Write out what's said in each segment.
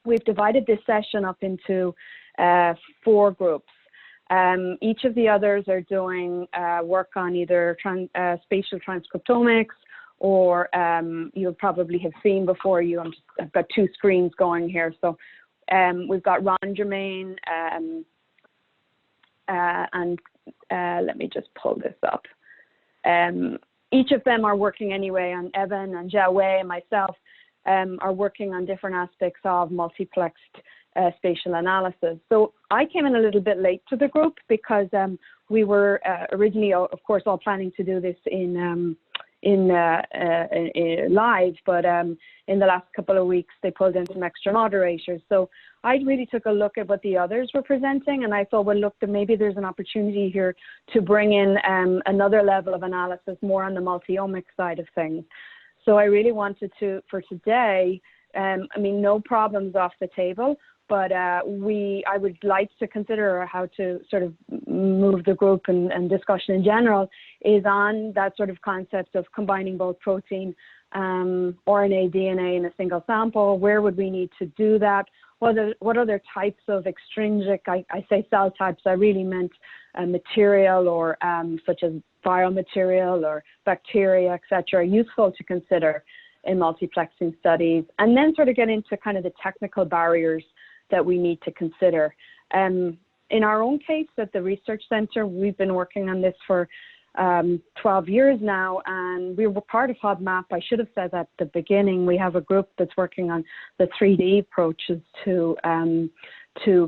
we've divided this session up into 4 groups. Each of the others are doing work on either spatial transcriptomics, or you'll probably have seen before you. I've got 2 screens going here. So we've got Ron Germain, and let me just pull this up. Each of them are working anyway, and Evan and Jia Wei and myself are working on different aspects of multiplexed spatial analysis. So I came in a little bit late to the group because we were originally, of course, all planning to do this in live, but in the last couple of weeks they pulled in some extra moderators. So I really took a look at what the others were presenting, and I thought, well, look, maybe there's an opportunity here to bring in another level of analysis, more on the multi-omic side of things. So I really wanted to, for today, I mean, no problems off the table, but I would like to consider how to sort of move the group and discussion in general is on that sort of concept of combining both protein, RNA, DNA in a single sample. Where would we need to do that? What other types of extrinsic, I say cell types, I really meant material, or such as biomaterial or bacteria, etc., useful to consider in multiplexing studies, and then sort of get into kind of the technical barriers that we need to consider. In our own case at the Research Center, we've been working on this for 12 years now, and we were part of HubMap. I should have said at the beginning, we have a group that's working on the 3D approaches to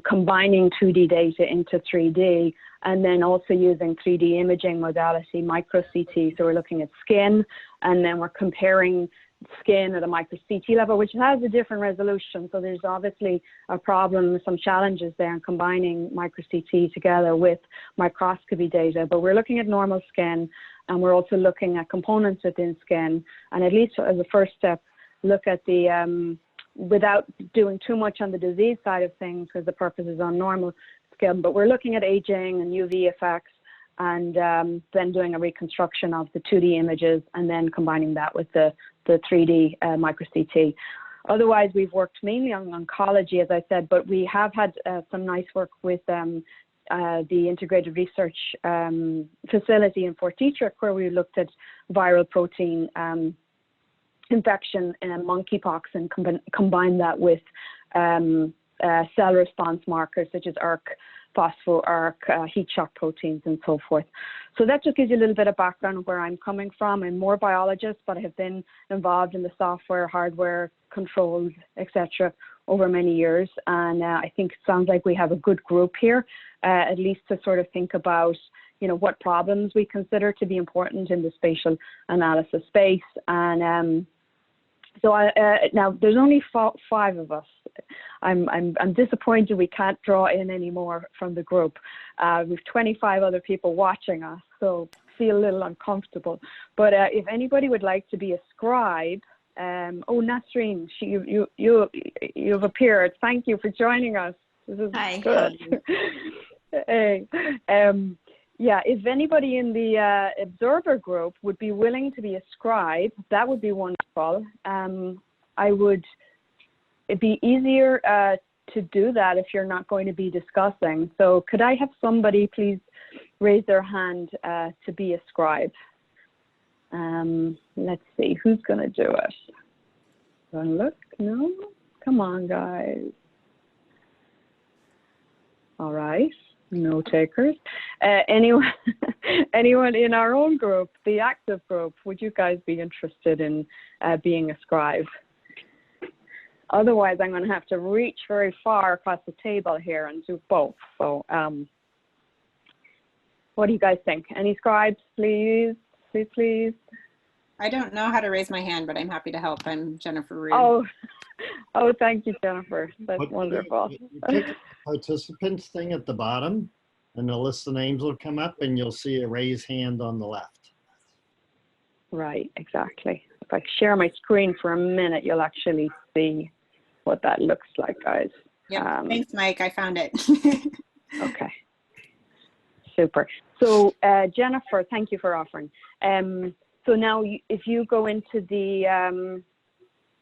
combining 2D data into 3D, and then also using 3D imaging modality, micro-CT. So we're looking at skin, and then we're comparing skin at a micro-CT level, which has a different resolution. So there's obviously a problem, some challenges there in combining micro-CT together with microscopy data. But we're looking at normal skin, and we're also looking at components within skin. And at least as a first step, look at the, without doing too much on the disease side of things, because the purpose is on normal skin, but we're looking at aging and UV effects, and then doing a reconstruction of the 2D images, and then combining that with the 3D micro-CT. Otherwise, we've worked mainly on oncology, as I said, but we have had some nice work with the Integrated Research Facility in Fort Detrick, where we looked at viral protein infection in monkeypox, and combined that with cell response markers such as ERK, phospho-ERK, heat shock proteins, and so forth. So that just gives you a little bit of background of where I'm coming from. I'm more biologist, but I have been involved in the software, hardware, controls, etc. over many years. And I think it sounds like we have a good group here, at least to sort of think about, you know, what problems we consider to be important in the spatial analysis space. And so now there's only 5 of us. I'm disappointed we can't draw in any more from the group. We've 25 other people watching us, so feel a little uncomfortable. But if anybody would like to be a scribe, oh, Nasreen, you've appeared. Thank you for joining us. This is Hi. good. Hey. Yeah, if anybody in the observer group would be willing to be a scribe, that would be wonderful. It'd be easier to do that if you're not going to be discussing. So could I have somebody please raise their hand to be a scribe? Let's see, who's going to do it? Look, no? Come on, guys. All right. No takers. Anyone in our own group, the active group, would you guys be interested in being a scribe? Otherwise, I'm going to have to reach very far across the table here and do both. So what do you guys think? Any scribes, please? Please, please. I don't know how to raise my hand, but I'm happy to help. I'm Jennifer Reed. Oh, thank you, Jennifer. That's wonderful. You click the participants thing at the bottom, and the list of names will come up, and you'll see a raise hand on the left. Right, exactly. If I share my screen for a minute, you'll actually see what that looks like, guys. Yep. Thanks, Mike. I found it. Okay. Super. So, Jennifer, thank you for offering. So now, if you go into the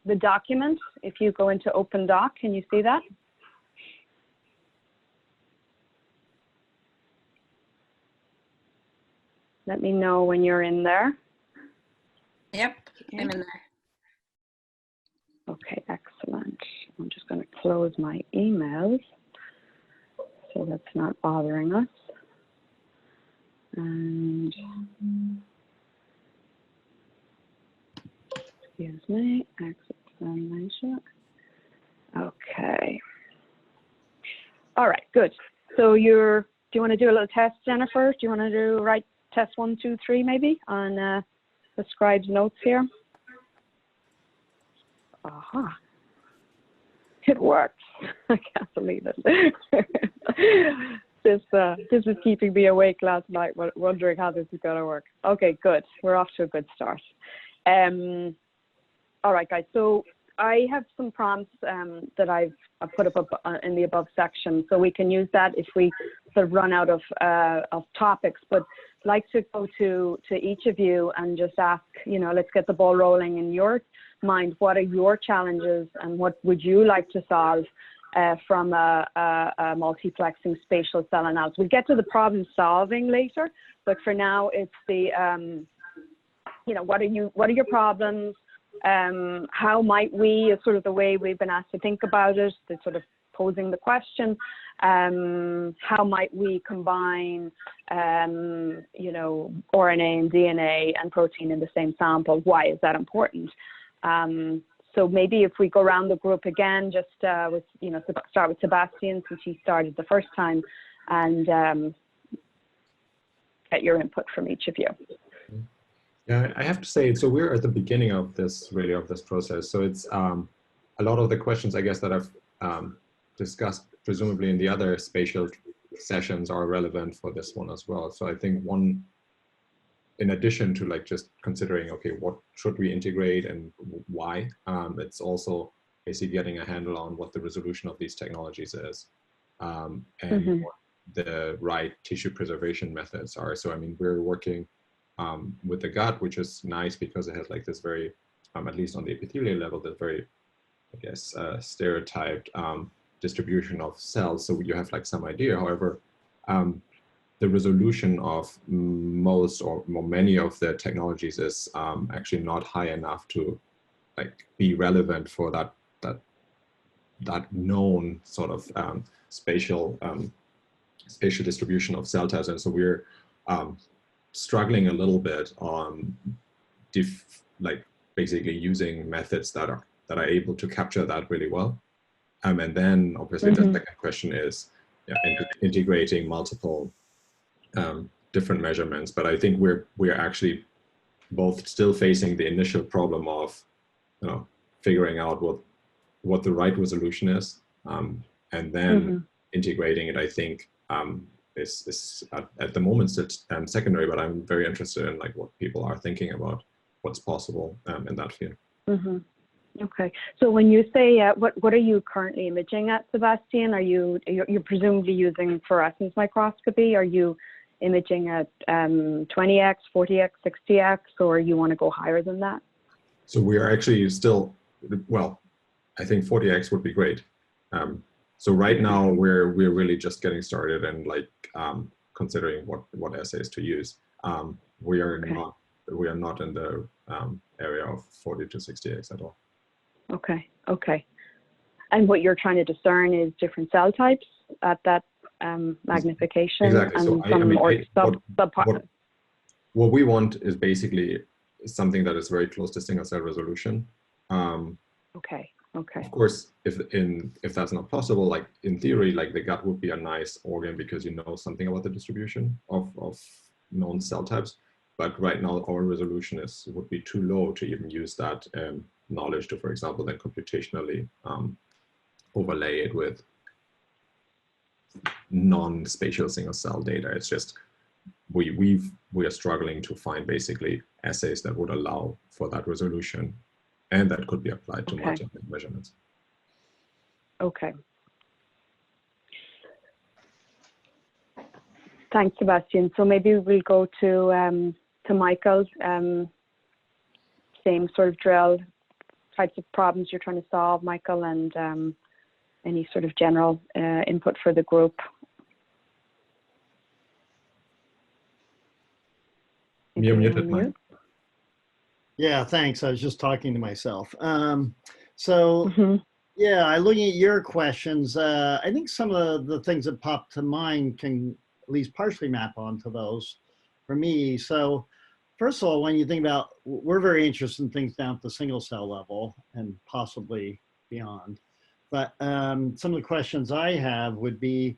the document. If you go into Open Doc, can you see that? Let me know when you're in there. Yep, I'm in there. Okay, excellent. I'm just going to close my emails so that's not bothering us. And excuse me, exit examination. Okay. All right, good. So do you want to do a little test, Jennifer? Do you want to do test 1, 2, 3 maybe on the scribe's notes here? Aha. It works. I can't believe it. This was keeping me awake last night, wondering how this is going to work. Okay, good. We're off to a good start. All right, guys. So I have some prompts that I've put up in the above section, so we can use that if we sort of run out of topics. But I'd like to go to each of you and just ask, let's get the ball rolling in your mind. What are your challenges, and what would you like to solve from a multiplexing spatial cell analysis? We'll get to the problem solving later, but for now, it's the what are your problems? How might we, sort of the way we've been asked to think about it, the sort of posing the question, how might we combine, RNA and DNA and protein in the same sample? Why is that important? So maybe if we go around the group again, just start with Sebastian, since he started the first time, and get your input from each of you. Yeah, I have to say, so we're at the beginning of this process. So it's a lot of the questions, I guess, that I've discussed, presumably in the other spatial sessions, are relevant for this one as well. So I think one, in addition to just considering, okay, what should we integrate and why, it's also basically getting a handle on what the resolution of these technologies is, and what the right tissue preservation methods are. So, I mean, we're working with the gut, which is nice because it has this very, at least on the epithelial level, the very, I guess, stereotyped distribution of cells. So you have some idea. However, the resolution of most or many of the technologies is actually not high enough to be relevant for that known sort of spatial distribution of cell types. And so we're struggling a little bit on basically using methods that are able to capture that really well. And then obviously the second question is integrating multiple different measurements. But I think we're actually both still facing the initial problem of figuring out what the right resolution is, and then integrating it, I think, is at the moment still secondary, but I'm very interested in what people are thinking about what's possible in that field. Okay, so when you say what are you currently imaging at, Sebastian? You're presumably using fluorescence microscopy? Are you imaging at 20x, 40x, 60x, or you want to go higher than that? So we are actually still, well, I think 40x would be great. So right now we're really just getting started and considering what assays to use. We are not in the area of 40 to 60x at all. Okay. And what you're trying to discern is different cell types at that magnification. Exactly. And what we want is basically something that is very close to single cell resolution. Okay. Of course, if that's not possible, in theory, the gut would be a nice organ because you know something about the distribution of known cell types. But right now, our resolution would be too low to even use that knowledge to, for example, then computationally overlay it with non-spatial single cell data. It's just we are struggling to find basically assays that would allow for that resolution, and that could be applied to multiple measurements. Okay. Thanks, Sebastian. So maybe we'll go to Michael. Same sort of drill. types of problems you're trying to solve, Michael, and any sort of general input for the group. You're muted, Mike. Yeah, thanks. I was just talking to myself. Yeah, looking at your questions, I think some of the things that popped to mind can at least partially map onto those for me. So first of all, when you think about, we're very interested in things down at the single cell level and possibly beyond. But some of the questions I have would be,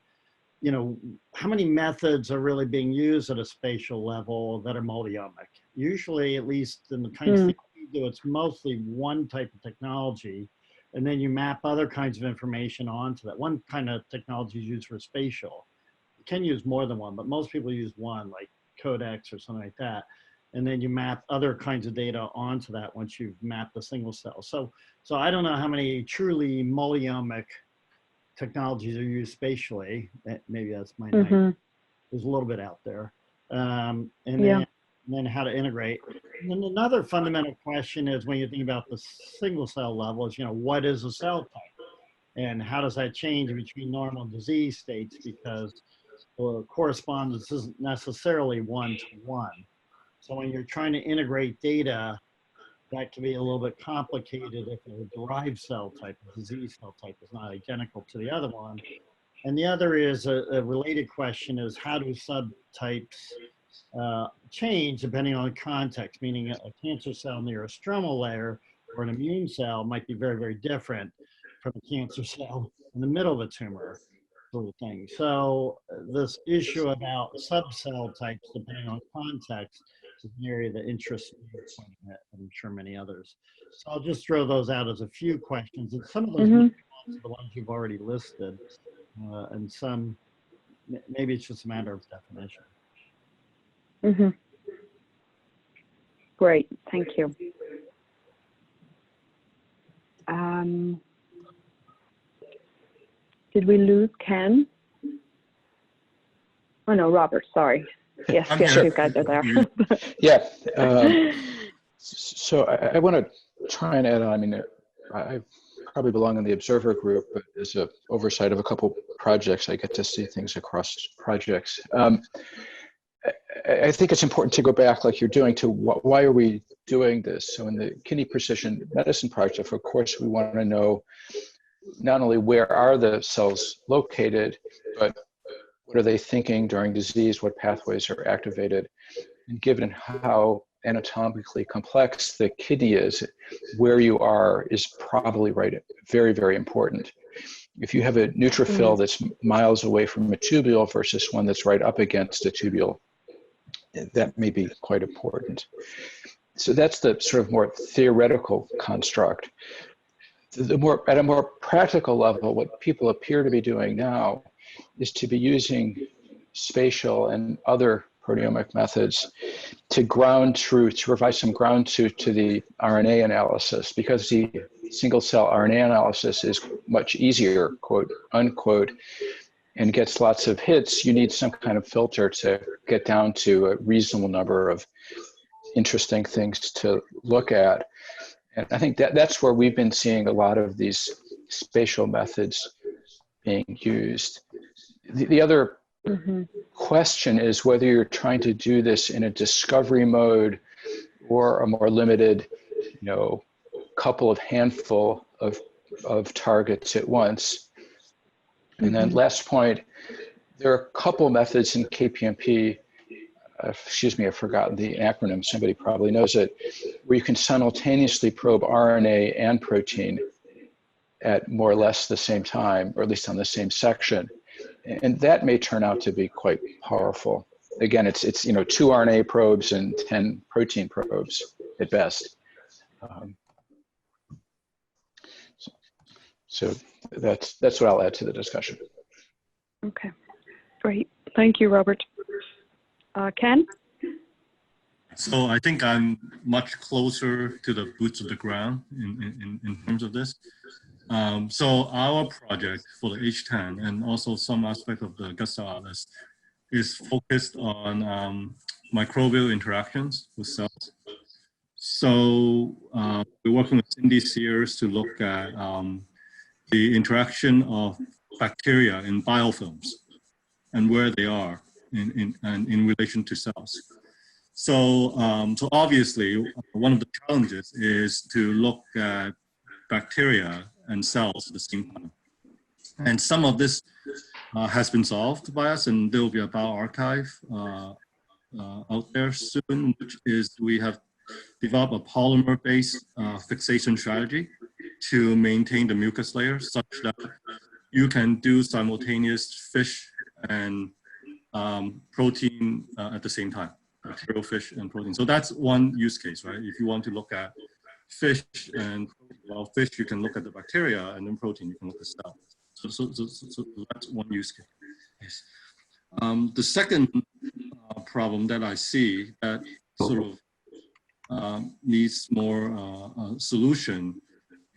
you know, how many methods are really being used at a spatial level that are multi-omic? Usually, at least in the kinds of things we do, it's mostly one type of technology, and then you map other kinds of information onto that. One kind of technology is used for spatial. You can use more than one, but most people use one, like Codex or something like that. And then you map other kinds of data onto that once you've mapped the single cell. So I don't know how many truly multi-omic technologies are used spatially. Maybe that's my name. There's a little bit out there. And then how to integrate. And then another fundamental question is, when you think about the single cell level, is, you know, what is a cell type? And how does that change between normal and disease states? Because the correspondence isn't necessarily one-to-one. So when you're trying to integrate data, that can be a little bit complicated if a derived cell type, a disease cell type, is not identical to the other one. And the other is a related question is, how do subtypes change depending on the context? Meaning a cancer cell near a stromal layer or an immune cell might be very, very different from a cancer cell in the middle of a tumor, sort of thing. So this issue about subcell types depending on context is an area that interests me, and I'm sure many others. So I'll just throw those out as a few questions, and some of those are the ones you've already listed, and some maybe it's just a matter of definition. Great, thank you. Did we lose Ken? Oh no, Robert, sorry. Yes, yes, you guys are there. Yeah. So I want to try and add on. I mean, I probably belong in the observer group, but as a oversight of a couple projects, I get to see things across projects. I think it's important to go back, like you're doing, to why are we doing this? So in the kidney precision medicine project, of course, we want to know not only where are the cells located, but what are they thinking during disease, what pathways are activated, and given how anatomically complex the kidney is, where you are is probably very, very important. If you have a neutrophil that's miles away from a tubule versus one that's right up against a tubule, that may be quite important. So that's the sort of more theoretical construct. At a more practical level, what people appear to be doing now is to be using spatial and other proteomic methods to ground truth, to provide some ground truth to the RNA analysis, because the single cell RNA analysis is much easier, quote unquote, and gets lots of hits. You need some kind of filter to get down to a reasonable number of interesting things to look at. And I think that's where we've been seeing a lot of these spatial methods being used. The other question is whether you're trying to do this in a discovery mode or a more limited, couple of handful of targets at once. And then last point, there are a couple methods in KPMP, excuse me, I've forgotten the acronym, somebody probably knows it, where you can simultaneously probe RNA and protein at more or less the same time, or at least on the same section. And that may turn out to be quite powerful. Again, it's 2 RNA probes and 10 protein probes at best. So that's what I'll add to the discussion. Okay, great. Thank you, Robert. Ken? So I think I'm much closer to the boots of the ground in terms of this. So our project for the H10 and also some aspect of the gut cell atlas is focused on microbial interactions with cells. So we're working with Cindy Sears to look at the interaction of bacteria in biofilms and where they are in relation to cells. So, so obviously, one of the challenges is to look at bacteria and cells at the same time. And some of this has been solved by us, and there will be a bioarchive out there soon, which is we have developed a polymer-based fixation strategy to maintain the mucus layer such that you can do simultaneous fish and protein at the same time, bacterial fish and protein. So that's one use case, right? If you want to look at fish and protein, well, fish, you can look at the bacteria, and then protein, you can look at cells. So that's one use case. The second problem that I see that sort of needs more solution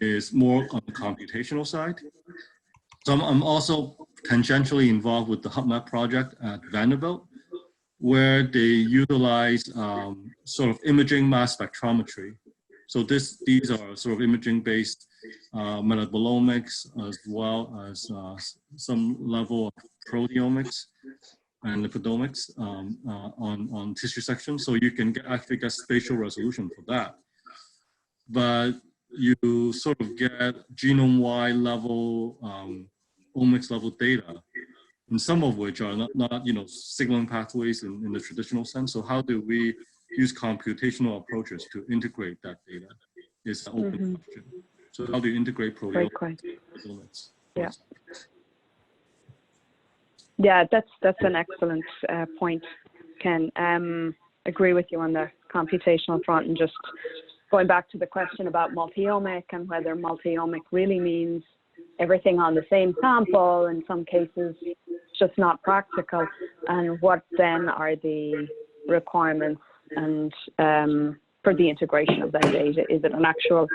is more on the computational side. So I'm also tangentially involved with the HubMap project at Vanderbilt, where they utilize sort of imaging mass spectrometry. So these are sort of imaging-based metabolomics, as well as some level of proteomics and lipidomics on tissue section. So you can actually get spatial resolution for that. But you sort of get genome-wide level, omics level data, and some of which are not signaling pathways in the traditional sense. So how do we use computational approaches to integrate that data? Is an open question. So how do you integrate proteomics? Yeah. Yeah, that's an excellent point, Ken. Agree with you on the computational front, and just going back to the question about multi-omic and whether multi-omic really means everything on the same sample. In some cases, it's just not practical. And what then are the requirements and for the integration of that data? Is it an actual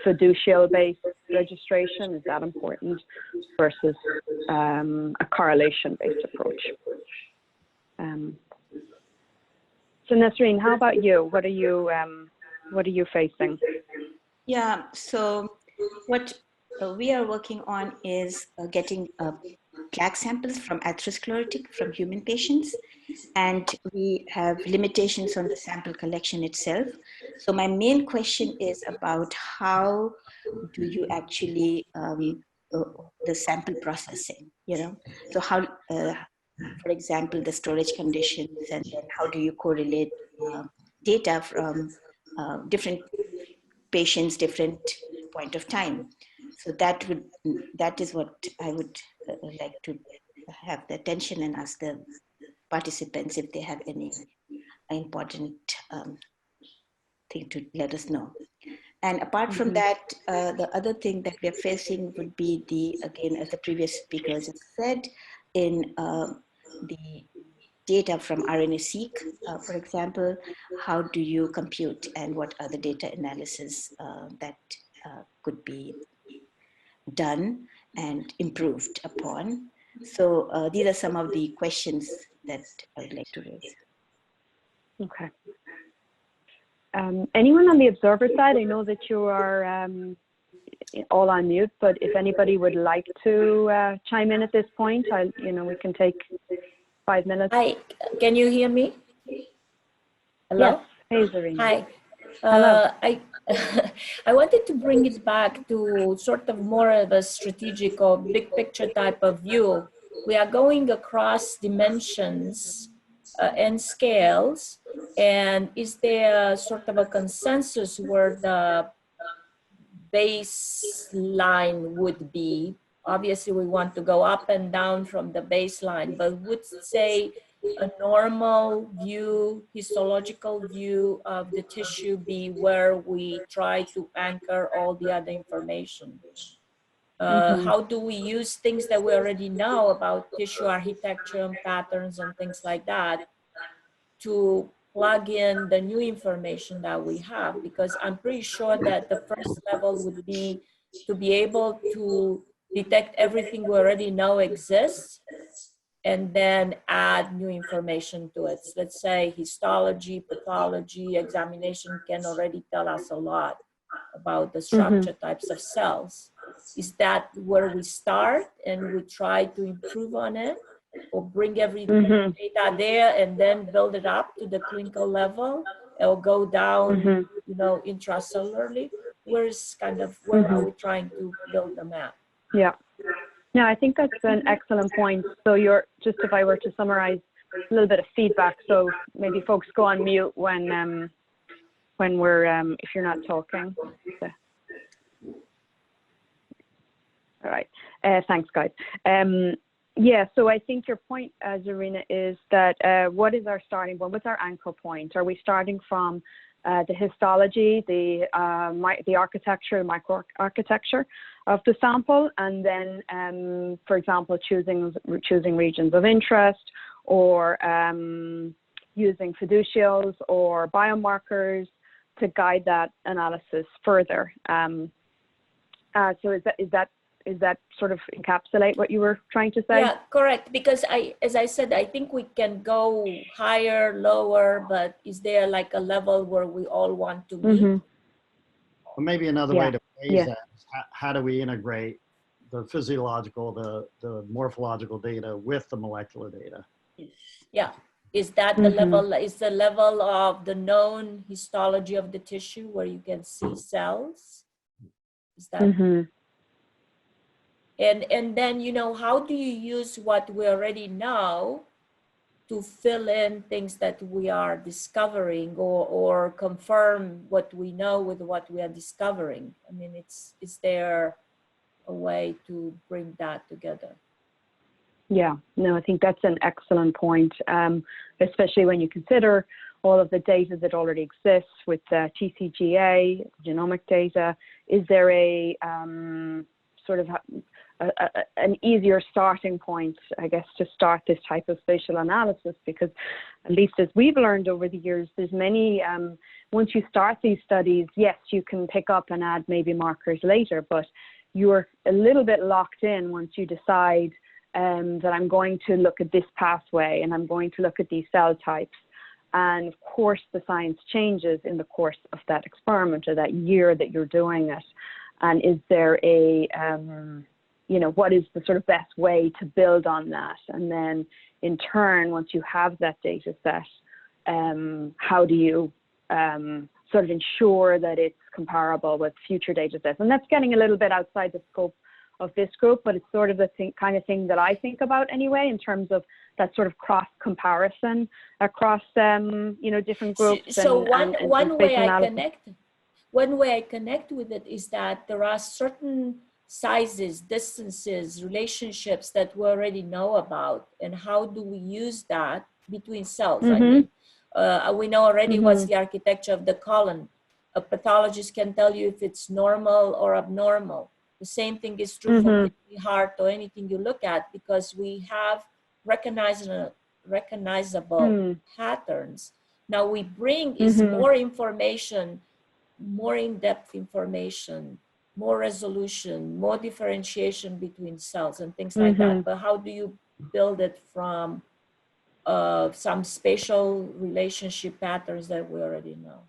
fiducial-based registration? Is that important versus a correlation-based approach? So Nasreen, how about you? What are you facing? Yeah, so what we are working on is getting plaque samples from atherosclerotic from human patients, and we have limitations on the sample collection itself. So my main question is about how do you actually the sample processing, so how for example the storage conditions, and then how do you correlate data from different patients, different point of time. So that is what I would like to have the attention and ask the participants if they have any important thing to let us know. And apart from that, the other thing that we are facing would be again, as the previous speakers have said, in the data from RNA-seq, for example, how do you compute, and what are the data analysis that could be done and improved upon. So these are some of the questions that I would like to raise. Okay. Anyone on the observer side? I know that you are all on mute, but if anybody would like to chime in at this point, we can take 5 minutes. Hi, can you hear me? Hello? Yes. Hey, Zareen. Hi. Hello. I wanted to bring it back to sort of more of a strategic or big picture type of view. We are going across dimensions and scales, and is there sort of a consensus where the baseline would be? Obviously, we want to go up and down from the baseline, but would say a normal view, histological view of the tissue be where we try to anchor all the other information? How do we use things that we already know about tissue architecture and patterns and things like that to plug in the new information that we have? Because I'm pretty sure that the first level would be to be able to detect everything we already know exists and then add new information to it. So let's say histology, pathology, examination can already tell us a lot about the structure types of cells. Is that where we start and we try to improve on it, or bring every data there and then build it up to the clinical level, or go down, you know, intracellularly? Where are we trying to build the map? Yeah. No, I think that's an excellent point. So just if I were to summarize a little bit of feedback, so maybe folks go on mute when we're, if you're not talking. So. All right, thanks guys. Yeah, so I think your point, Zarina, is that what is our starting point? What's our anchor point? Are we starting from the histology, the architecture, the microarchitecture of the sample, and then, for example, choosing regions of interest, or using fiducials or biomarkers to guide that analysis further? So is that sort of encapsulate what you were trying to say? Yeah, correct. Because as I said, I think we can go higher, lower, but is there like a level where we all want to meet? Well, maybe another way to phrase that is how do we integrate the physiological, the morphological data with the molecular data? Yeah. Is that the level, is the level of the known histology of the tissue where you can see cells? Is that? And then, you know, how do you use what we already know to fill in things that we are discovering, or confirm what we know with what we are discovering? I mean, is there a way to bring that together? Yeah, no, I think that's an excellent point, especially when you consider all of the data that already exists with TCGA, genomic data. Is there a sort of an easier starting point, I guess, to start this type of spatial analysis? Because at least as we've learned over the years, there's many, once you start these studies, yes, you can pick up and add maybe markers later, but you're a little bit locked in once you decide that I'm going to look at this pathway and I'm going to look at these cell types. And of course, the science changes in the course of that experiment or that year that you're doing it. And is there a, you know, what is the sort of best way to build on that? And then in turn, once you have that data set, how do you sort of ensure that it's comparable with future data sets? And that's getting a little bit outside the scope of this group, but it's sort of the kind of thing that I think about anyway, in terms of that sort of cross comparison across, you know, different groups. So one way I connect with it is that there are certain sizes, distances, relationships that we already know about, and how do we use that between cells? I mean, we know already what's the architecture of the colon. A pathologist can tell you if it's normal or abnormal. The same thing is true for kidney, heart, or anything you look at, because we have recognizable patterns. Now we bring is more information, more in-depth information, more resolution, more differentiation between cells and things like that. But how do you build it from some spatial relationship patterns that we already know?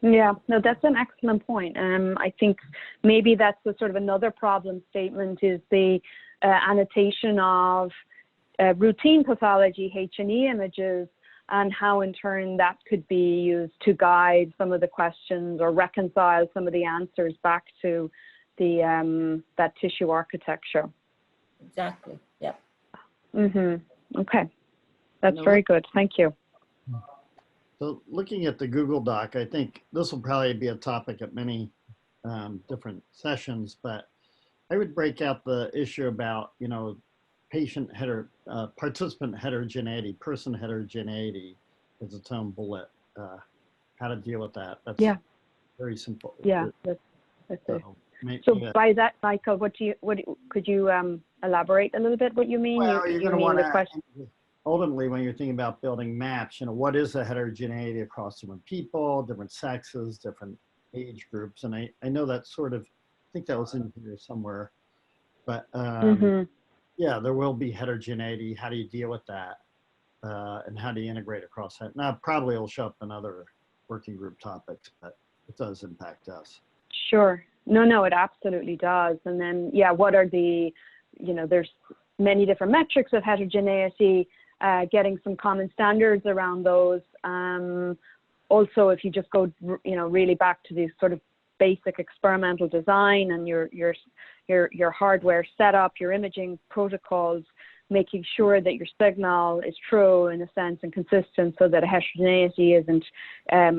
Yeah, no, that's an excellent point. I think maybe that's the sort of another problem statement is the annotation of routine pathology, H&E images, and how in turn that could be used to guide some of the questions or reconcile some of the answers back to the that tissue architecture. Exactly, yeah. Okay, that's very good, thank you. So looking at the Google Doc, I think this will probably be a topic at many different sessions, but I would break out the issue about, you know, participant heterogeneity, person heterogeneity as its own bullet. How to deal with that? That's very simple. Yeah, that's it. So by that, Michael, could you elaborate a little bit what you mean? Well, you're going to want to, ultimately, when you're thinking about building maps, you know, what is the heterogeneity across different people, different sexes, different age groups? And I know that sort of, I think that was in here somewhere, but yeah, there will be heterogeneity. How do you deal with that? And how do you integrate across that? Now, probably it'll show up in other working group topics, but it does impact us. Sure. No, it absolutely does. And then, yeah, what are the, there's many different metrics of heterogeneity, getting some common standards around those. Also, if you just go, really back to these sort of basic experimental design and your hardware setup, your imaging protocols, making sure that your signal is true in a sense and consistent so that a heterogeneity isn't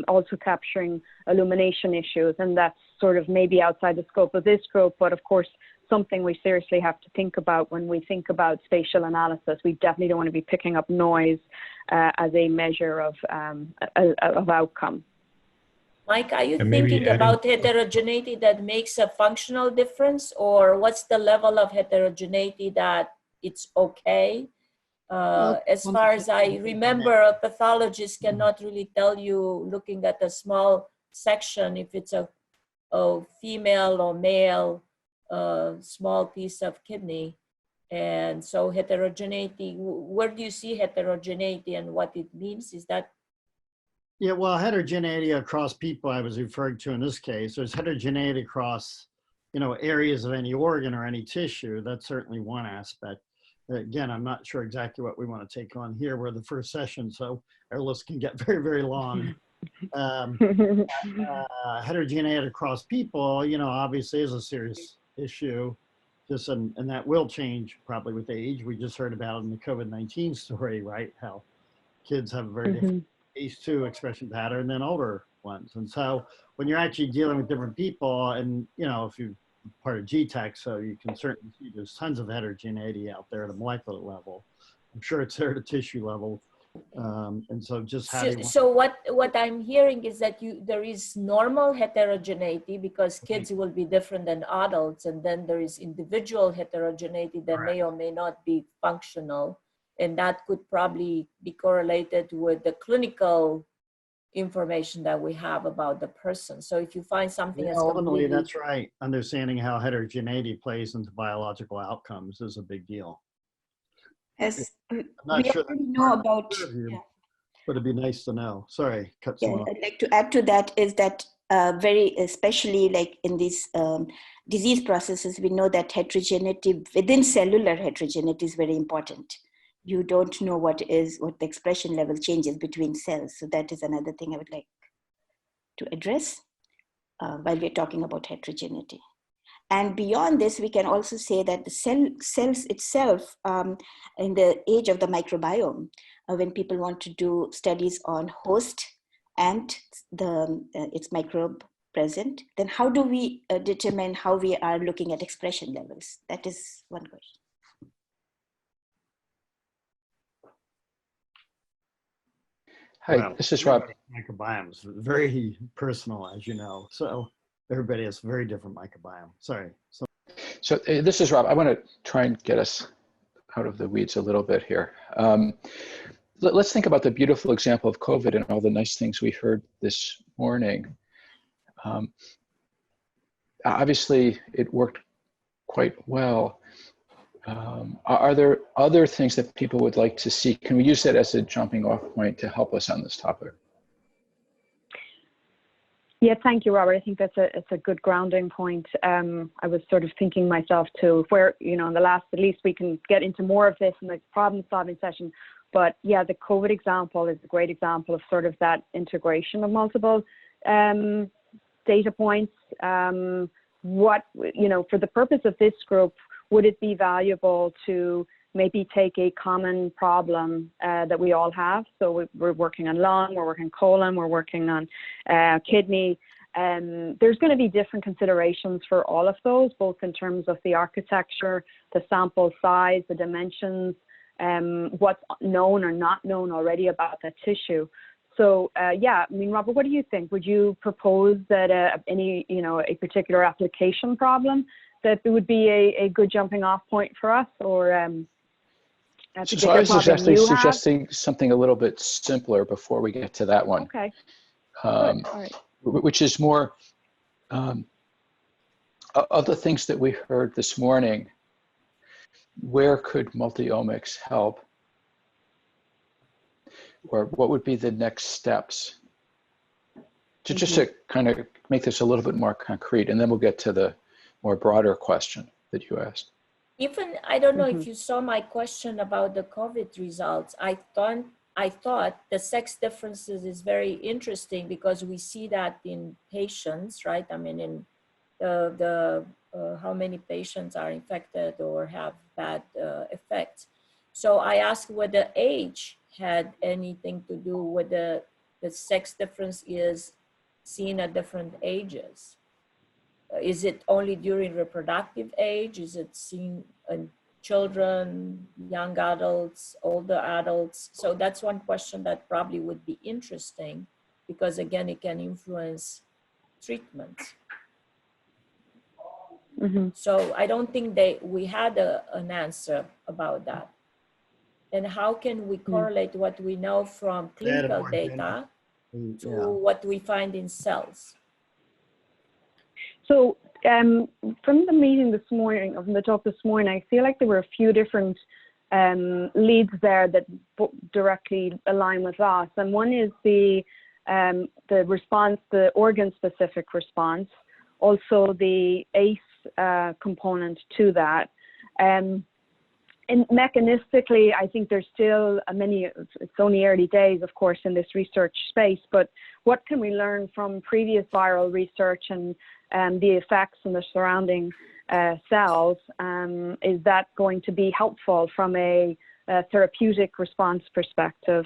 also capturing illumination issues. And that's sort of maybe outside the scope of this group, but of course, something we seriously have to think about when we think about spatial analysis. We definitely don't want to be picking up noise as a measure of outcome. Mike, are you thinking about heterogeneity that makes a functional difference, or what's the level of heterogeneity that it's okay? As far as I remember, a pathologist cannot really tell you, looking at a small section, if it's a female or male small piece of kidney. And so heterogeneity, where do you see heterogeneity and what it means? Is that? Yeah, well, heterogeneity across people I was referring to in this case, there's heterogeneity across, areas of any organ or any tissue. That's certainly one aspect. Again, I'm not sure exactly what we want to take on here. We're the first session, so our list can get very, very long. Heterogeneity across people, obviously is a serious issue. And that will change probably with age. We just heard about in the COVID-19 story, right? How kids have a very different ACE2 expression pattern than older ones. And so when you're actually dealing with different people, and if you're part of GTEC, so you can certainly see there's tons of heterogeneity out there at a molecular level. I'm sure it's there at a tissue level. And so just having so what I'm hearing is that there is normal heterogeneity because kids will be different than adults, and then there is individual heterogeneity that may or may not be functional, and that could probably be correlated with the clinical information that we have about the person. So if you find something that's ultimately, that's right. Understanding how heterogeneity plays into biological outcomes is a big deal. As I'm not sure we know about, but it'd be nice to know. Sorry, cut someone off. I'd like to add to that is that very especially like in these disease processes, we know that heterogeneity within cellular heterogeneity is very important. You don't know what the expression level changes between cells. So that is another thing I would like to address while we're talking about heterogeneity. And beyond this, we can also say that the cells itself, in the age of the microbiome, when people want to do studies on host and its microbe present, then how do we determine how we are looking at expression levels? That is one question. Hi, this is Rob. Microbiome is very personal, as you know. So everybody has very different microbiome. Sorry. So this is Rob. I want to try and get us out of the weeds a little bit here. Let's think about the beautiful example of COVID and all the nice things we heard this morning. Obviously, it worked quite well. Are there other things that people would like to see? Can we use that as a jumping off point to help us on this topic? Yeah, thank you, Robert. I think it's a good grounding point. I was sort of thinking myself too, where, in the last, at least we can get into more of this in the problem solving session. But yeah, the COVID example is a great example of sort of that integration of multiple data points. For the purpose of this group, would it be valuable to maybe take a common problem that we all have? So we're working on lung, we're working on colon, we're working on kidney. There's going to be different considerations for all of those, both in terms of the architecture, the sample size, the dimensions, what's known or not known already about that tissue. So yeah, I mean, Robert, what do you think? Would you propose that a particular application problem that would be a good jumping off point for us, or so I was suggesting something a little bit simpler before we get to that one. Okay. Right. Which is more of the things that we heard this morning. where could multi-omics help? Or what would be the next steps? Just to kind of make this a little bit more concrete, and then we'll get to the more broader question that you asked. Even, I don't know if you saw my question about the COVID results. I thought the sex differences is very interesting because we see that in patients, right? I mean, in how many patients are infected or have bad effects. So I asked whether age had anything to do with the sex difference is seen at different ages. Is it only during reproductive age? Is it seen in children, young adults, older adults? So that's one question that probably would be interesting because again, it can influence treatment. So I don't think we had an answer about that. And how can we correlate what we know from clinical data to what we find in cells? So from the meeting this morning, from the talk this morning, I feel like there were a few different leads there that directly align with us. And one is the response, the organ-specific response, also the ACE component to that. And mechanistically, I think there's still it's only early days, of course, in this research space, but what can we learn from previous viral research and the effects on the surrounding cells? Is that going to be helpful from a therapeutic response perspective?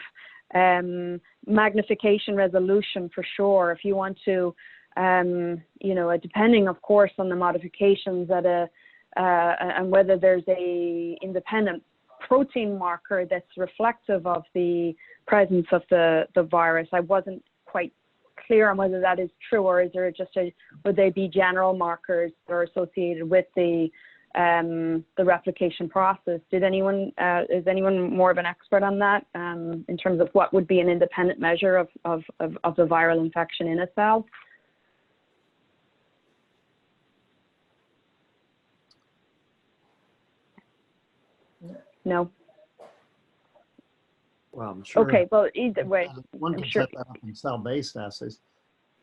Magnification resolution, for sure. If you want to, depending, of course, on the modifications and whether there's a independent protein marker that's reflective of the presence of the virus. I wasn't quite clear on whether that is true, or is there would they be general markers that are associated with the replication process? Is anyone more of an expert on that in terms of what would be an independent measure of the viral infection in a cell? No. Well, I'm sure. Okay. Well, either way, one can set that up in cell-based assays,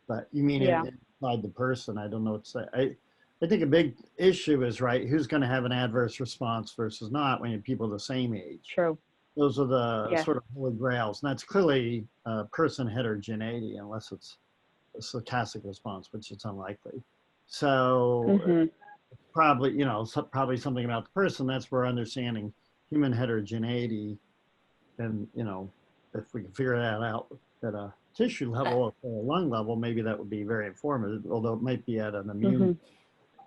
but you mean inside the person? I don't know what to say. I think a big issue is who's going to have an adverse response versus not when you have people the same age. True. Those are the sort of holy grails, and that's clearly person heterogeneity, unless it's a stochastic response, which it's unlikely. So probably probably something about the person. That's where understanding human heterogeneity, and if we can figure that out at a tissue level or a lung level, maybe that would be very informative, although it might be at an immune.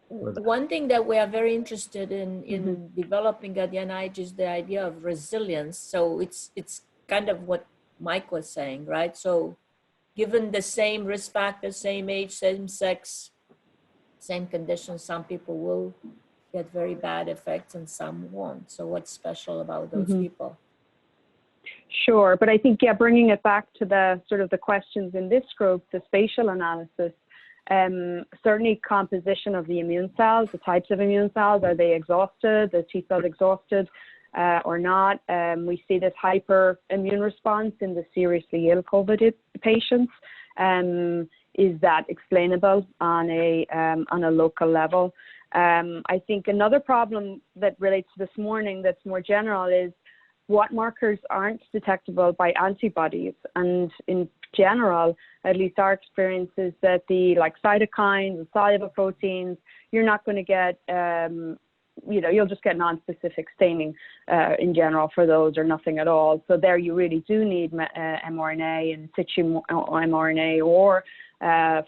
One thing that we are very interested in developing at the NIH is the idea of resilience. So it's kind of what Mike was saying, right? So given the same risk factor, same age, same sex, same conditions, some people will get very bad effects and some won't. So what's special about those people? Sure, but I think, bringing it back to the sort of the questions in this group, the spatial analysis, certainly composition of the immune cells, the types of immune cells, are they exhausted, the T cells exhausted or not? We see this hyper immune response in the seriously ill COVID patients. Is that explainable on a local level? I think another problem that relates to this morning that's more general is what markers aren't detectable by antibodies. And in general, at least our experience is that the cytokines, the soluble proteins, you're not going to get, you'll just get non-specific staining in general for those, or nothing at all. So there you really do need mRNA and situ mRNA, or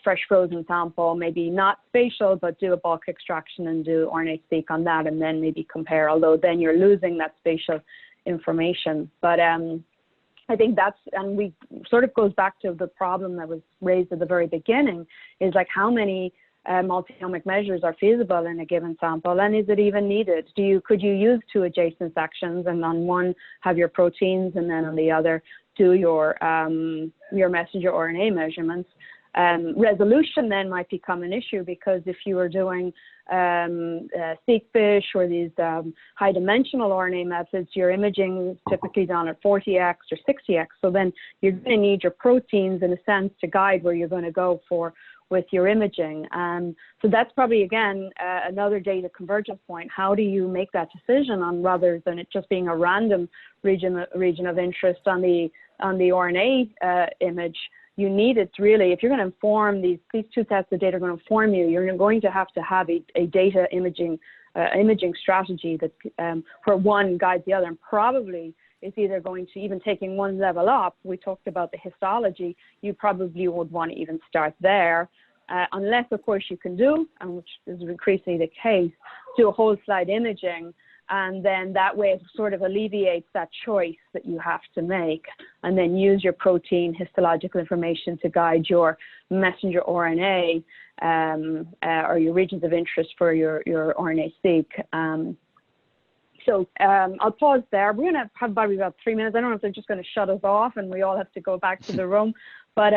fresh frozen sample, maybe not spatial, but do a bulk extraction and do RNA-seq on that, and then maybe compare, although then you're losing that spatial information. But I think and we sort of goes back to the problem that was raised at the very beginning, is how many multi-omic measures are feasible in a given sample, and is it even needed? Could you use two adjacent sections, and on one have your proteins, and then on the other do your messenger RNA measurements? Resolution then might become an issue, because if you are doing seqfish or these high-dimensional RNA methods, your imaging is typically done at 40x or 60x. So then you're going to need your proteins, in a sense, to guide where you're going to go with your imaging. So that's probably, again, another data convergence point. How do you make that decision on, rather than it just being a random region of interest on the RNA image? You need it really, if you're going to inform these two sets of data are going to inform you, you're going to have a data imaging strategy that where one guides the other, and probably it's either going to, even taking one level up, we talked about the histology, you probably would want to even start there, unless of course you can do, and which is increasingly the case, do a whole slide imaging, and then that way it sort of alleviates that choice that you have to make, and then use your protein histological information to guide your messenger RNA or your regions of interest for your RNA-seq. So I'll pause there. We're going to have probably about 3 minutes. I don't know if they're just going to shut us off and we all have to go back to the room. But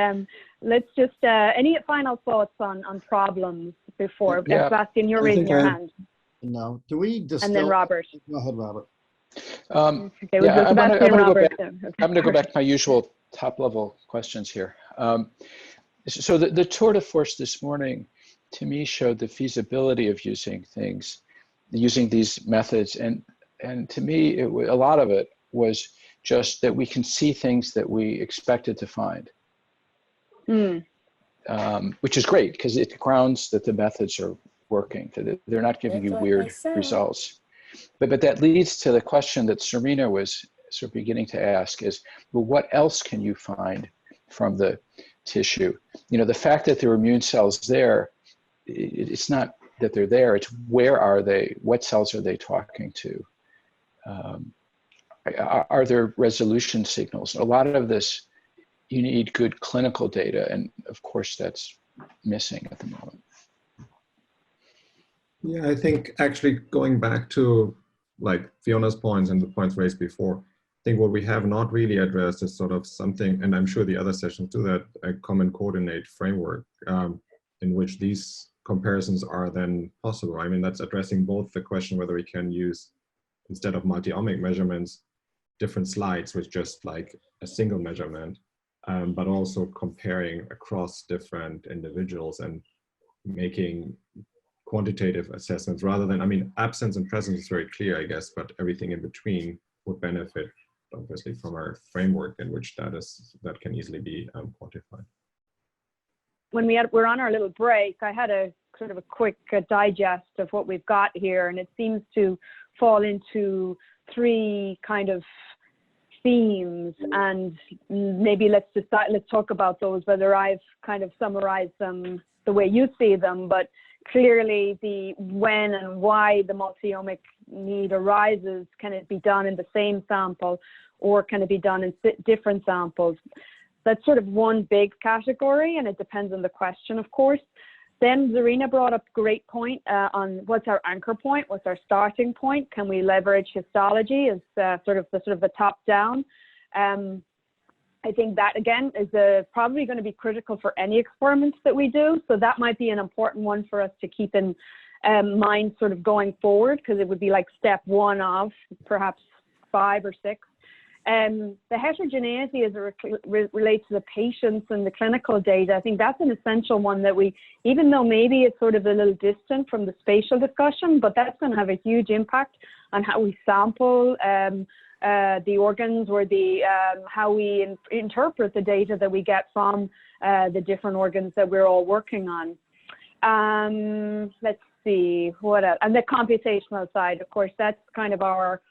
let's just, any final thoughts on problems before? Yeah. Sebastian, you're raising your hand. No. Do we distill? And then Robert. Go ahead, Robert. Okay, Yeah, I'm going Robert. to go back to my usual top-level questions here. So the tour de force this morning, to me, showed the feasibility of using these methods, and to me, a lot of it was just that we can see things that we expected to find, which is great because it grounds that the methods are working, that they're not giving you weird results. But that leads to the question that Serena was sort of beginning to ask is, well, what else can you find from the tissue? You know, the fact that there are immune cells there, it's not that they're there, it's where are they, what cells are they talking to? Are there resolution signals? A lot of this, you need good clinical data, and of course that's missing at the moment. Yeah, I think actually going back to like Fiona's points and the points raised before, I think what we have not really addressed is sort of something, and I'm sure the other sessions do that, a common coordinate framework in which these comparisons are then possible. I mean, that's addressing both the question whether we can use, instead of multi-omic measurements, different slides with just like a single measurement, but also comparing across different individuals and making quantitative assessments rather than, I mean, absence and presence is very clear, I guess, but everything in between would benefit obviously from our framework in which that can easily be quantified. When we're on our little break, I had a sort of a quick digest of what we've got here, and it seems to fall into three kind of themes, and maybe let's talk about those, whether I've kind of summarized them the way you see them, but clearly the when and why the multi-omic need arises. Can it be done in the same sample, or can it be done in different samples? That's sort of one big category, and it depends on the question, of course. Then Zarina brought up a great point on what's our anchor point, what's our starting point? Can we leverage histology as sort of the top down? I think that, again, is probably going to be critical for any experiments that we do. So that might be an important one for us to keep in mind sort of going forward, because it would be like step one of perhaps 5 or 6. The heterogeneity as it relates to the patients and the clinical data, I think that's an essential one that we, even though maybe it's sort of a little distant from the spatial discussion, but that's going to have a huge impact on how we sample the organs, or how we interpret the data that we get from the different organs that we're all working on. Let's see, what else? And the computational side, of course, that's kind of our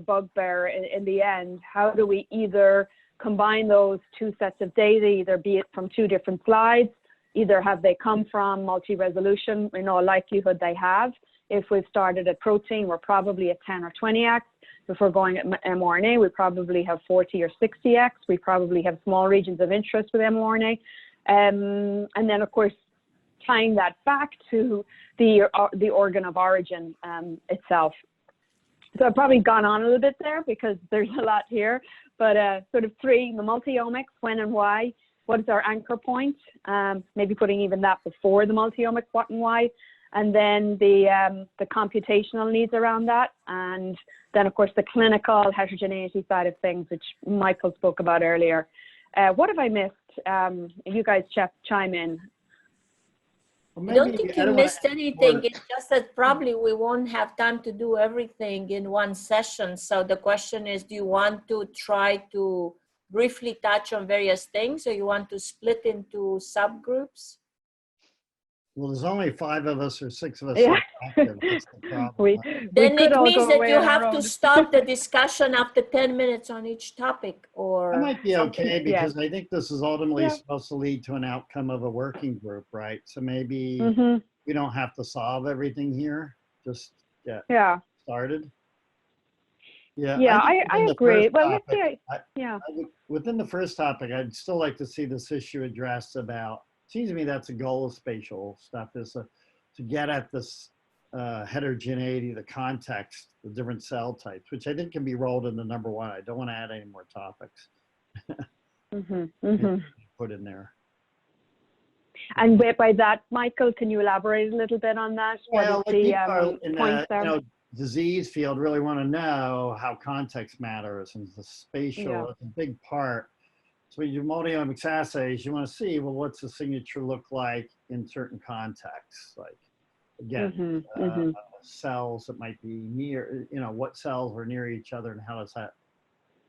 bugbear in the end. How do we either combine those two sets of data, either be it from 2 different slides, either have they come from multi-resolution, in all likelihood they have. If we've started at protein, we're probably at 10 or 20x. If we're going at mRNA, we probably have 40 or 60x. We probably have small regions of interest with mRNA. And then, of course, tying that back to the organ of origin itself. So I've probably gone on a little bit there because there's a lot here, but sort of 3, the multi-omics, when and why, what is our anchor point, maybe putting even that before the multi-omic what and why, and then the computational needs around that, and then of course the clinical heterogeneity side of things, which Michael spoke about earlier. What have I missed? You guys chime in. Well, I don't maybe- think I you don't wanna missed anything. It's just that probably we won't have time to do everything in one session. So the question is, do you want to try to briefly touch on various things, or you want to split into subgroups? Well, there's only 5 of us or 6 of us Yeah. active. That's the problem. we Then could it all means go that away you on our have to own. stop the discussion after 10 minutes on each topic, or That might be something. okay, because I think this is ultimately Yeah. supposed to lead to an outcome of a working group, right? So maybe Mhm. we don't have to solve everything here, just get Yeah. started. Yeah, Yeah, think I within the agree. first Well, let's topic, see. Yeah. within the first topic, I'd still like to see this issue addressed about, seems to me that's a goal of spatial stuff, is to get at this heterogeneity, the context, the different cell types, which I think can be rolled into number 1. I don't want to add any more topics. Mhm. Mhm. Put in there. And by that, Michael, can you elaborate a little bit on that? Well, What like is people the in points the there? disease field really want to know how context matters, and the spatial Yeah. is a big part. So when you do multi-omics assays, you want to see, well, what's the signature look like in certain contexts? Like, again, cells that might be near, what cells are near each other, and how does that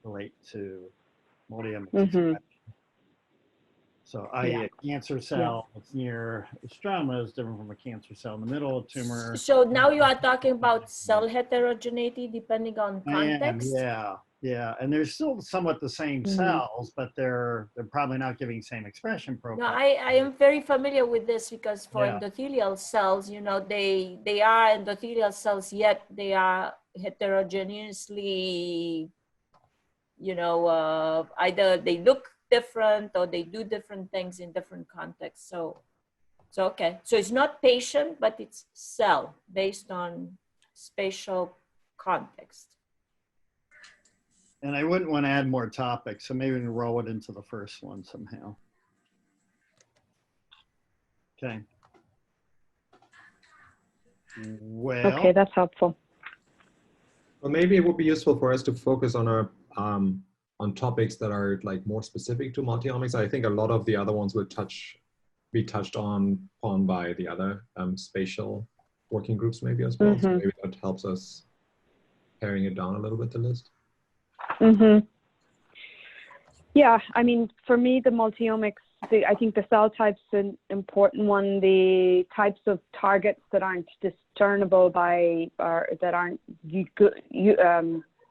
relate to multi-omics expression? So a cancer cell that's near the stroma is different from a cancer cell in the middle of the tumor. So now you are talking about cell heterogeneity depending on I am, context? yeah. And they're still somewhat the same cells, but they're probably not giving same expression profile. No, I am very familiar with this, because for Yeah. endothelial cells, they are endothelial cells, yet they are heterogeneously, either they look different or they do different things in different contexts. So okay. So it's not patient, but it's cell based on spatial context. And I wouldn't want to add more topics, so maybe we can roll it into the first one somehow. Okay. Well. Okay, that's helpful. Well, maybe it would be useful for us to focus on our on topics that are like more specific to multi-omics. I think a lot of the other ones will be touched on by the other spatial working groups maybe as well. So maybe that helps us paring it down a little bit, the list. Yeah, I mean, for me, the multi-omics, I think the cell type's an important one. The types of targets that aren't discernible by, or that aren't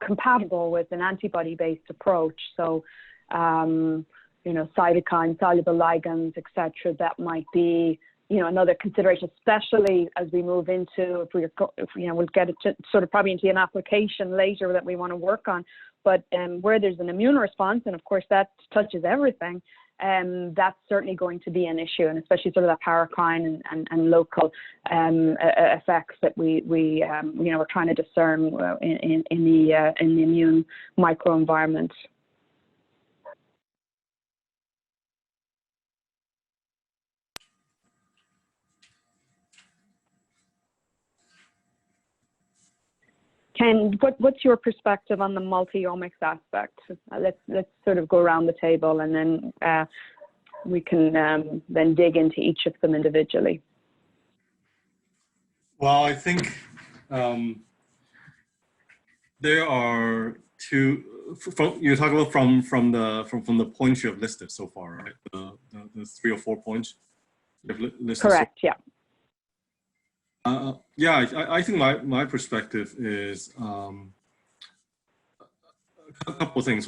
compatible with an antibody-based approach. So, cytokine, soluble ligands, etc. That might be, another consideration, especially as we move into, we'll get it to, sort of probably into an application later that we want to work on. But where there's an immune response, and of course that touches everything, that's certainly going to be an issue, and especially sort of that paracrine and local effects that we're trying to discern in the immune microenvironment. Ken, what's your perspective on the multi-omics aspect? Let's sort of go around the table, and then we can then dig into each of them individually. Well, I think there are two. You're talking about from the points you have listed so far, right? The 3 or 4 points you have listed. Correct. Yeah. Yeah, I think my perspective is a couple of things.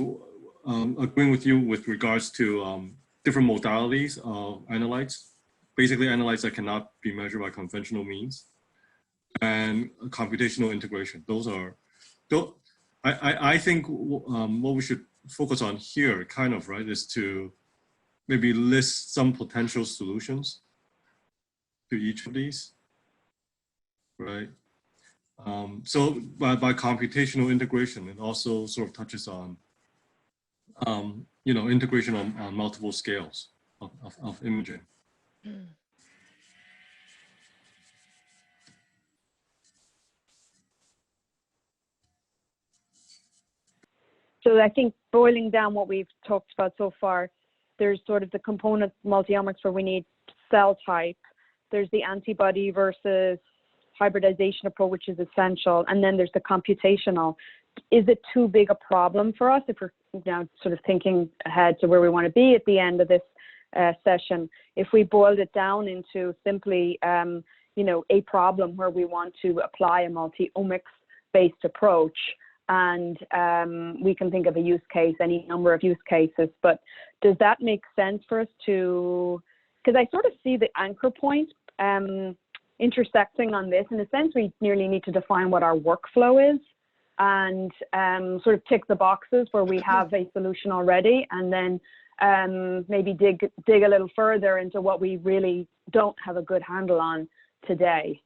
Agreeing with you with regards to different modalities of analytes, basically analytes that cannot be measured by conventional means, and computational integration. Those are, I think what we should focus on here, kind of, right, is to maybe list some potential solutions to each of these. Right. So by computational integration, it also sort of touches on you know, integration on multiple scales of imaging. So I think boiling down what we've talked about so far, there's sort of the component multi-omics where we need cell type. There's the antibody versus hybridization approach, which is essential. And then there's the computational. Is it too big a problem for us if we're now sort of thinking ahead to where we want to be at the end of this session? If we boiled it down into simply, you know, a problem where we want to apply a multi-omics based approach, and we can think of a use case, any number of use cases, but does that make sense for us to, because I sort of see the anchor point intersecting on this. In a sense, we nearly need to define what our workflow is and sort of tick the boxes where we have a solution already, and then maybe dig a little further into what we really don't have a good handle on today.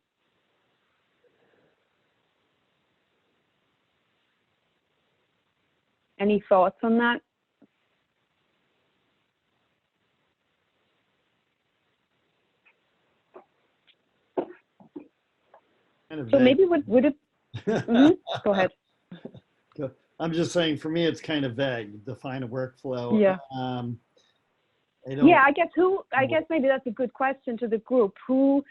Any thoughts on that? Kind of So vague. maybe would it? Go ahead. I'm just saying, for me, it's kind of vague. Define a workflow. Yeah. Yeah, I guess maybe that's a good question to the group. Who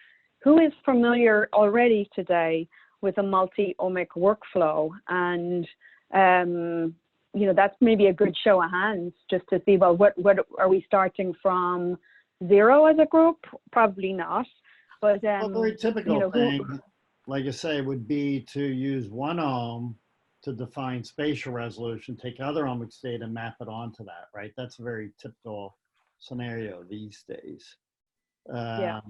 is familiar already today with a multi-omic workflow? And you know, that's maybe a good show of hands just to see, well, what are we starting from zero as a group? Probably not. But a very typical you know, thing, like I say, would be to use one ohm to define spatial resolution, take other omics data and map it onto that, right? That's a very typical scenario these days. Yeah.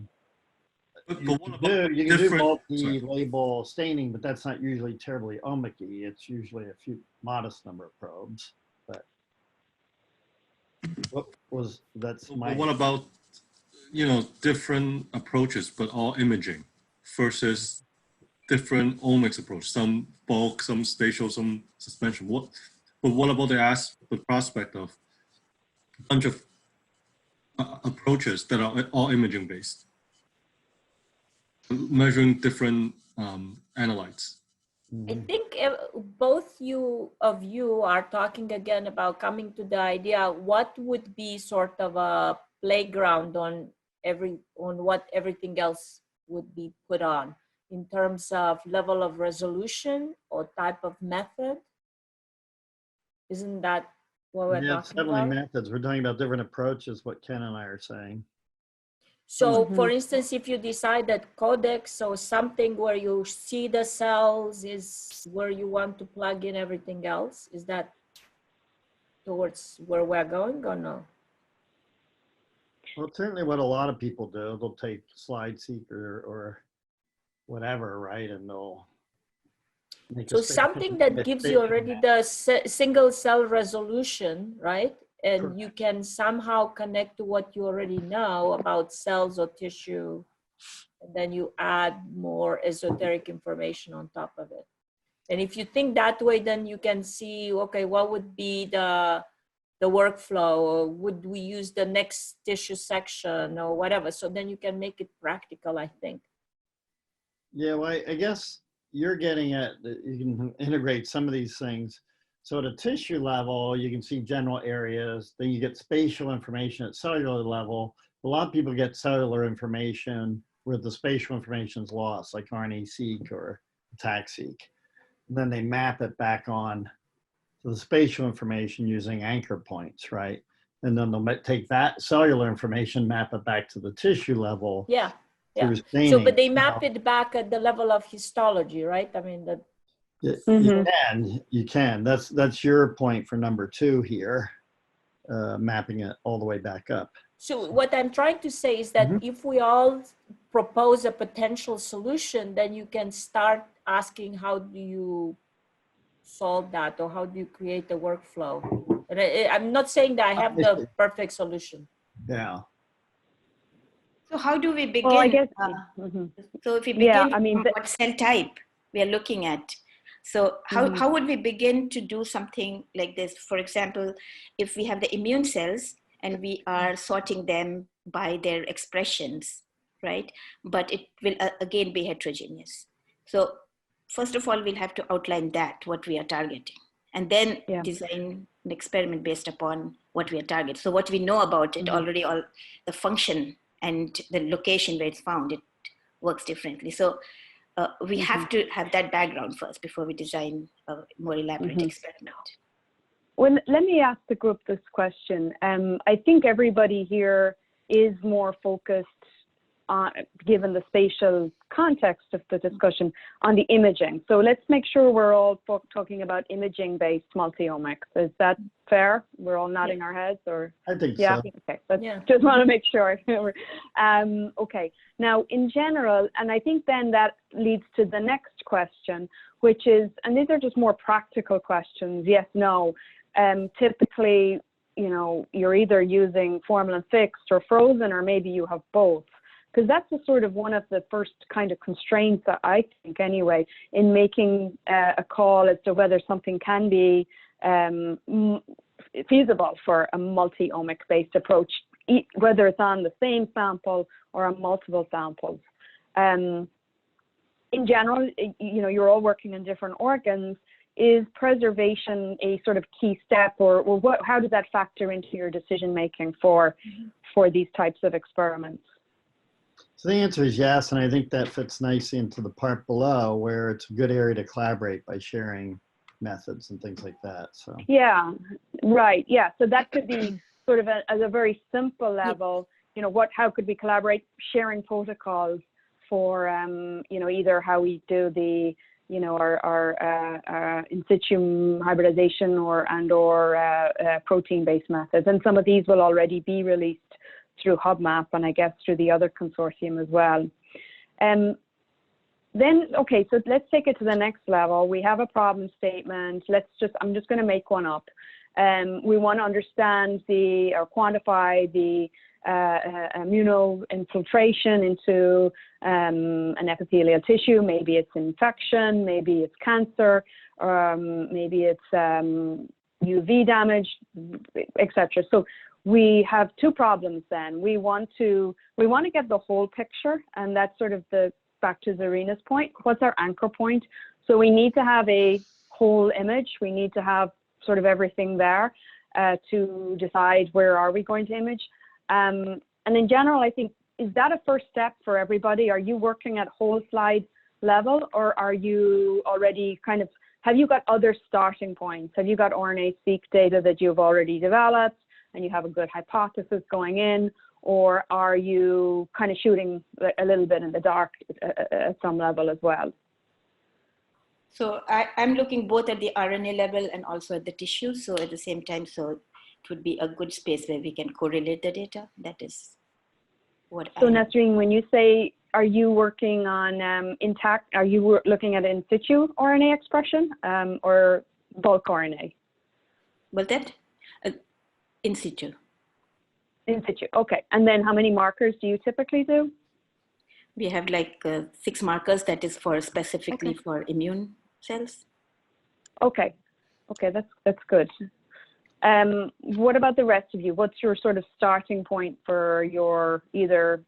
But You what can about do different? multi-label staining, but that's not usually terribly omic-y. It's usually a few modest number of probes. But that's my. But what about, you know, different approaches, but all imaging versus different omics approach? Some bulk, some spatial, some suspension. But what about the prospect of a bunch of approaches that are all imaging based, measuring different analytes? I think both of you are talking again about coming to the idea, what would be sort of a playground on what everything else would be put on in terms of level of resolution or type of method. Isn't that what we're Yeah, it's talking definitely about? methods. We're talking about different approaches, what Ken and I are saying. So for instance, if you decide that codex or something where you see the cells is where you want to plug in everything else, is that towards where we're going or no? Well, certainly what a lot of people do, they'll take slide seeker or whatever, right? And they'll make So something that gives you already the single cell resolution, right? And you can somehow connect to what you already know about cells or tissue, and then you add more esoteric information on top of it. And if you think that way, then you can see, okay, what would be the workflow, or would we use the next tissue section or whatever? So then you can make it practical, I think. Yeah, well, I guess you're getting at, you can integrate some of these things. So at a tissue level, you can see general areas, then you get spatial information at cellular level. A lot of people get cellular information where the spatial information is lost, like RNA-seq or ATAC-seq. Then they map it back on to the spatial information using anchor points, right? And then they'll take that cellular information, map it back to the tissue level. Yeah. Yeah. So, but they map it back at the level of histology, right? I mean, that. You can. That's your point for number 2 here, mapping it all the way back up. So what I'm trying to say is that if we all propose a potential solution, then you can start asking, how do you solve that, or how do you create a workflow? And I'm not saying that I have the perfect solution. Yeah. So how do we begin? Well, I guess, So if we begin, I mean, what cell type we are looking at? So how would we begin to do something like this? For example, if we have the immune cells and we are sorting them by their expressions, right? But it will again be heterogeneous. So first of all, we'll have to outline that, what we are targeting, and then design an experiment based upon what we are targeting. So what we know about it already, all the function and the location where it's found, it works differently. So we have to have that background first before we design a more elaborate experiment. Well, let me ask the group this question. I think everybody here is more focused on, given the spatial context of the discussion, on the imaging. So let's make sure we're all talking about imaging-based multi-omics. Is that fair? We're all nodding our heads, or? I think so. Okay. Just want to make sure. Okay. Now, in general, and I think then that leads to the next question, which is, and these are just more practical questions, yes, no. Typically, you know, you're either using formalin fixed or frozen, or maybe you have both. Because that's a sort of one of the first kind of constraints that I think anyway, in making a call as to whether something can be feasible for a multi-omic based approach, whether it's on the same sample or on multiple samples. In general, you know, you're all working on different organs. Is preservation a sort of key step, or what, how does that factor into your decision making for these types of experiments? So the answer is yes, and I think that fits nicely into the part below where it's a good area to collaborate by sharing methods and things like that. So yeah, right, yeah. So that could be sort of at a very simple level. You know, how could we collaborate? Sharing protocols for you know, either how we do the, you know, our in situ hybridization or protein-based methods, and some of these will already be released through HubMap, and I guess through the other consortium as well. Then, okay, so let's take it to the next level. We have a problem statement. I'm just going to make one up. We want to understand or quantify the immunoinfiltration into an epithelial tissue. Maybe it's infection, maybe it's cancer, maybe it's UV damage, etc. So we have two problems then. We want to get the whole picture, and that's sort of back to Zarina's point. What's our anchor point? So we need to have a whole image. We need to have sort of everything there to decide where are we going to image. And in general, I think, is that a first step for everybody? Are you working at whole slide level, or are you already kind of, have you got other starting points? Have you got RNA-seq data that you've already developed and you have a good hypothesis going in, or are you kind of shooting a little bit in the dark at some level as well? So I'm looking both at the RNA level and also at the tissue. So at the same time, so it would be a good space where we can correlate the data. That is what So Nasreen, when you say, are you working on intact, are you looking at in situ RNA expression or bulk RNA? Well, that in situ. In situ, okay. And then how many markers do you typically do? We have like 6 markers that is for specifically for immune cells. Okay, okay, that's good. What about the rest of you? What's your sort of starting point for your either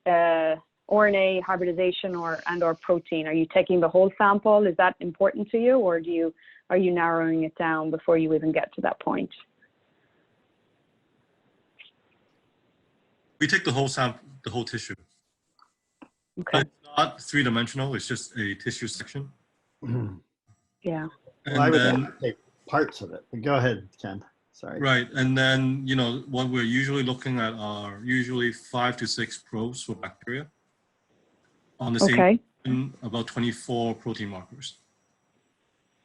RNA hybridization or protein? Are you taking the whole sample? Is that important to you, or are you narrowing it down before you even get to that point? We take the whole sample, the whole tissue. Okay. It's not 3-dimensional, it's just a tissue section. Yeah. And well, I would then take parts of it. But go ahead, Ken. Sorry. right, and then, you know, what we're usually looking at are usually 5 to 6 probes for bacteria. On the same, about 24 protein markers.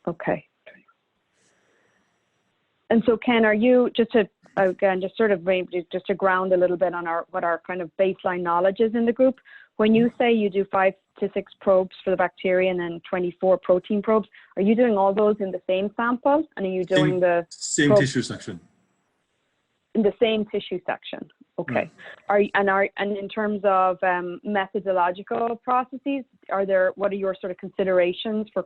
Okay. And so, Ken, are you, just to, again, just sort of maybe just to ground a little bit on what our kind of baseline knowledge is in the group, when you say you do 5 to 6 probes for the bacteria and then 24 protein probes, are you doing all those in the same sample? And are you doing same tissue section? In the same tissue section. Okay. Right. And in terms of methodological processes, what are your sort of considerations for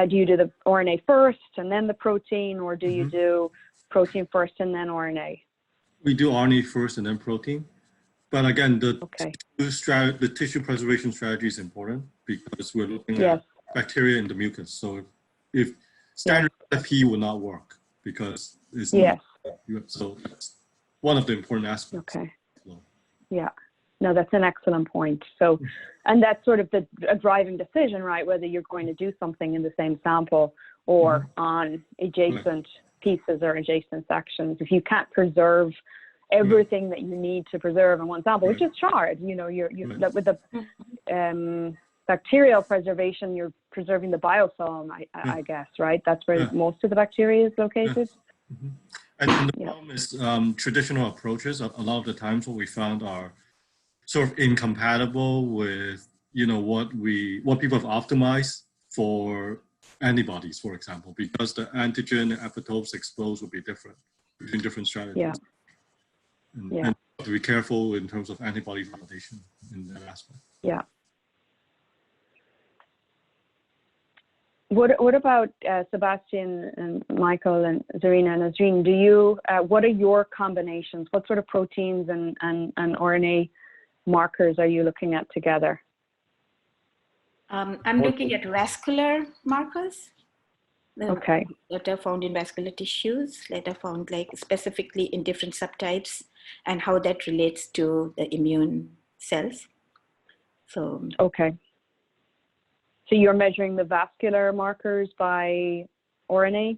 do you do the RNA first and then the protein, or do you do protein first and then RNA? We do RNA first and then protein. But again, the tissue preservation strategy is important because we're looking at bacteria in the mucus. So if standard FP would not work because it's not, so that's one of the important aspects. Okay. Yeah. No, that's an excellent point. So, and that's sort of a driving decision, right? Whether you're going to do something in the same sample or on adjacent pieces or adjacent sections. If you can't preserve everything that you need to preserve in one sample, which is charred, you know, you're with the bacterial preservation, you're preserving the biofilm, I guess, right? That's where most of the bacteria is located. And the problem is traditional approaches, a lot of the times what we found are sort of incompatible with, you know, what people have optimized for antibodies, for example, because the antigen and epitopes exposed will be different between different strategies. And to be careful in terms of antibody validation in that aspect. Yeah. What about Sebastian and Michael and Zarina and Nazreen? Do you, what are your combinations? What sort of proteins and RNA markers are you looking at together? I'm looking at vascular markers. That are found in vascular tissues, that are found like specifically in different subtypes, and how that relates to the immune cells. So so you're measuring the vascular markers by RNA?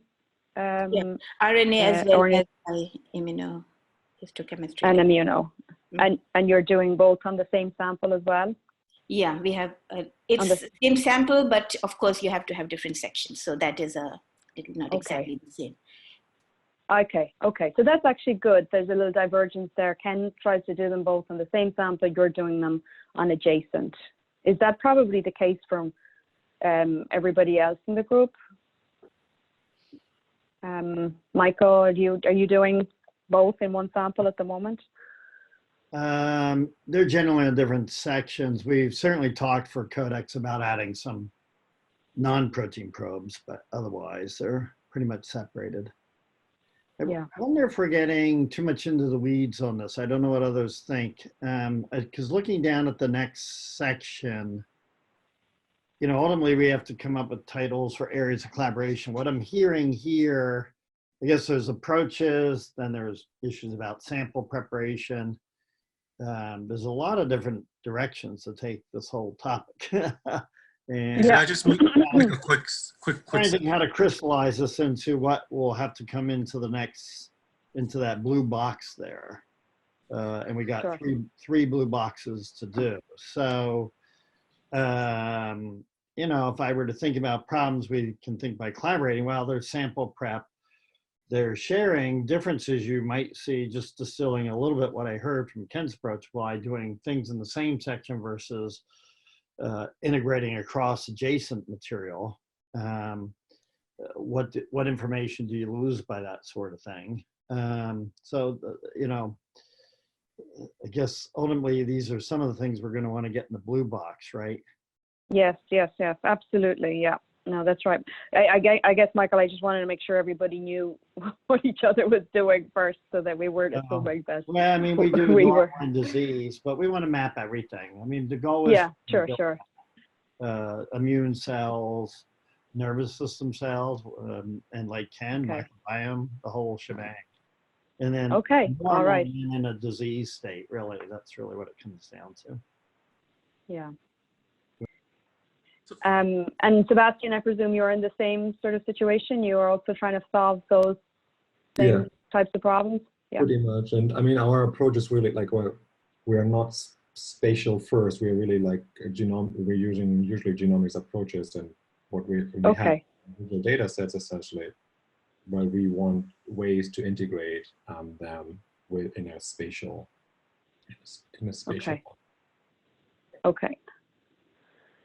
RNA as well as by immunohistochemistry. And immuno. And you're doing both on the same sample as well? Yeah, we have, it's the same sample, but of course you have to have different sections. So that is not exactly the same. Okay. So that's actually good. There's a little divergence there. Ken tries to do them both on the same sample. You're doing them on adjacent. Is that probably the case from everybody else in the group? Michael, are you doing both in one sample at the moment? They're generally in different sections. We've certainly talked for Codex about adding some non-protein probes, but otherwise they're pretty much separated. I wonder if we're getting too much into the weeds on this. I don't know what others think. Because looking down at the next section, you know, ultimately we have to come up with titles for areas of collaboration. What I'm hearing here, I guess there's approaches, then there's issues about sample preparation. There's a lot of different directions to take this whole topic. And I just make a quick thinking how to crystallize this into what will have to come into the next, into that blue box there. And we got three blue boxes to do. So, you know, if I were to think about problems, we can think by collaborating. Well, there's sample prep. They're sharing differences you might see, just distilling a little bit what I heard from Ken's approach by doing things in the same section versus integrating across adjacent material. What information do you lose by that sort of thing? So, you know, I guess ultimately these are some of the things we're going to want to get in the blue box, right? Yes, absolutely. Yeah. No, that's right. I guess, Michael, I just wanted to make sure everybody knew what each other was doing first so that we weren't assuming this. Well, I mean, we do normal disease, but we want to map everything. I mean, the goal is immune cells, nervous system cells, and like Ken, microbiome, the whole shebang. And then all right. In a disease state, really, that's really what it comes down to. Yeah. And Sebastian, I presume you're in the same sort of situation. You are also trying to solve those same types of problems. Yeah. Pretty much. And I mean, our approach is really like, we are not spatial first. We are really like we're using usually genomics approaches, and what we have the data sets essentially, but we want ways to integrate them in a spatial. Okay.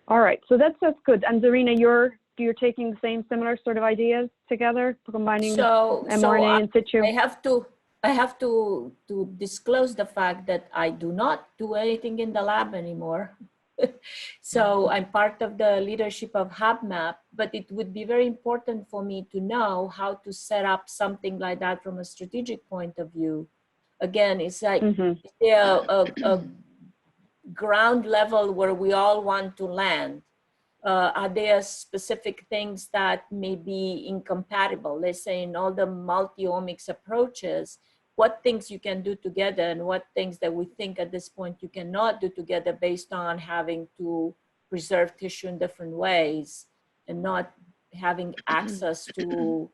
All right, so that's good. And Zarina, you're taking the same similar sort of ideas together, combining mRNA in situ. I have to disclose the fact that I do not do anything in the lab anymore. So I'm part of the leadership of HubMap, but it would be very important for me to know how to set up something like that from a strategic point of view. Again, it's like, is there a ground level where we all want to land? Are there specific things that may be incompatible? Let's say in all the multi-omics approaches, what things you can do together and what things that we think at this point you cannot do together based on having to preserve tissue in different ways and not having access to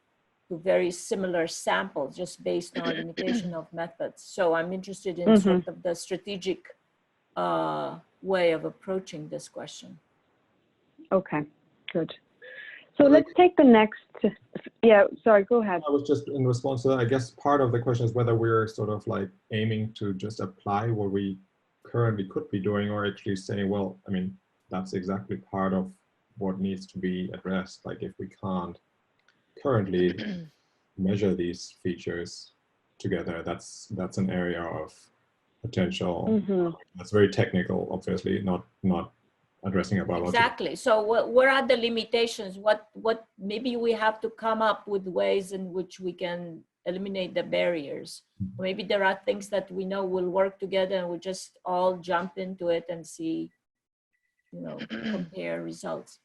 very similar samples just based on limitation of methods. So I'm interested in sort of the strategic way of approaching this question. Okay, good. So let's take the next, yeah, sorry, go ahead. I was just in response to that, I guess part of the question is whether we're sort of like aiming to just apply what we currently could be doing, or actually saying, well, I mean, that's exactly part of what needs to be addressed. Like if we can't currently measure these features together, that's an area of potential. That's very technical, obviously, not addressing a biological. Exactly. So what are the limitations? What maybe we have to come up with ways in which we can eliminate the barriers. Maybe there are things that we know will work together and we just all jump into it and see, you know, compare results.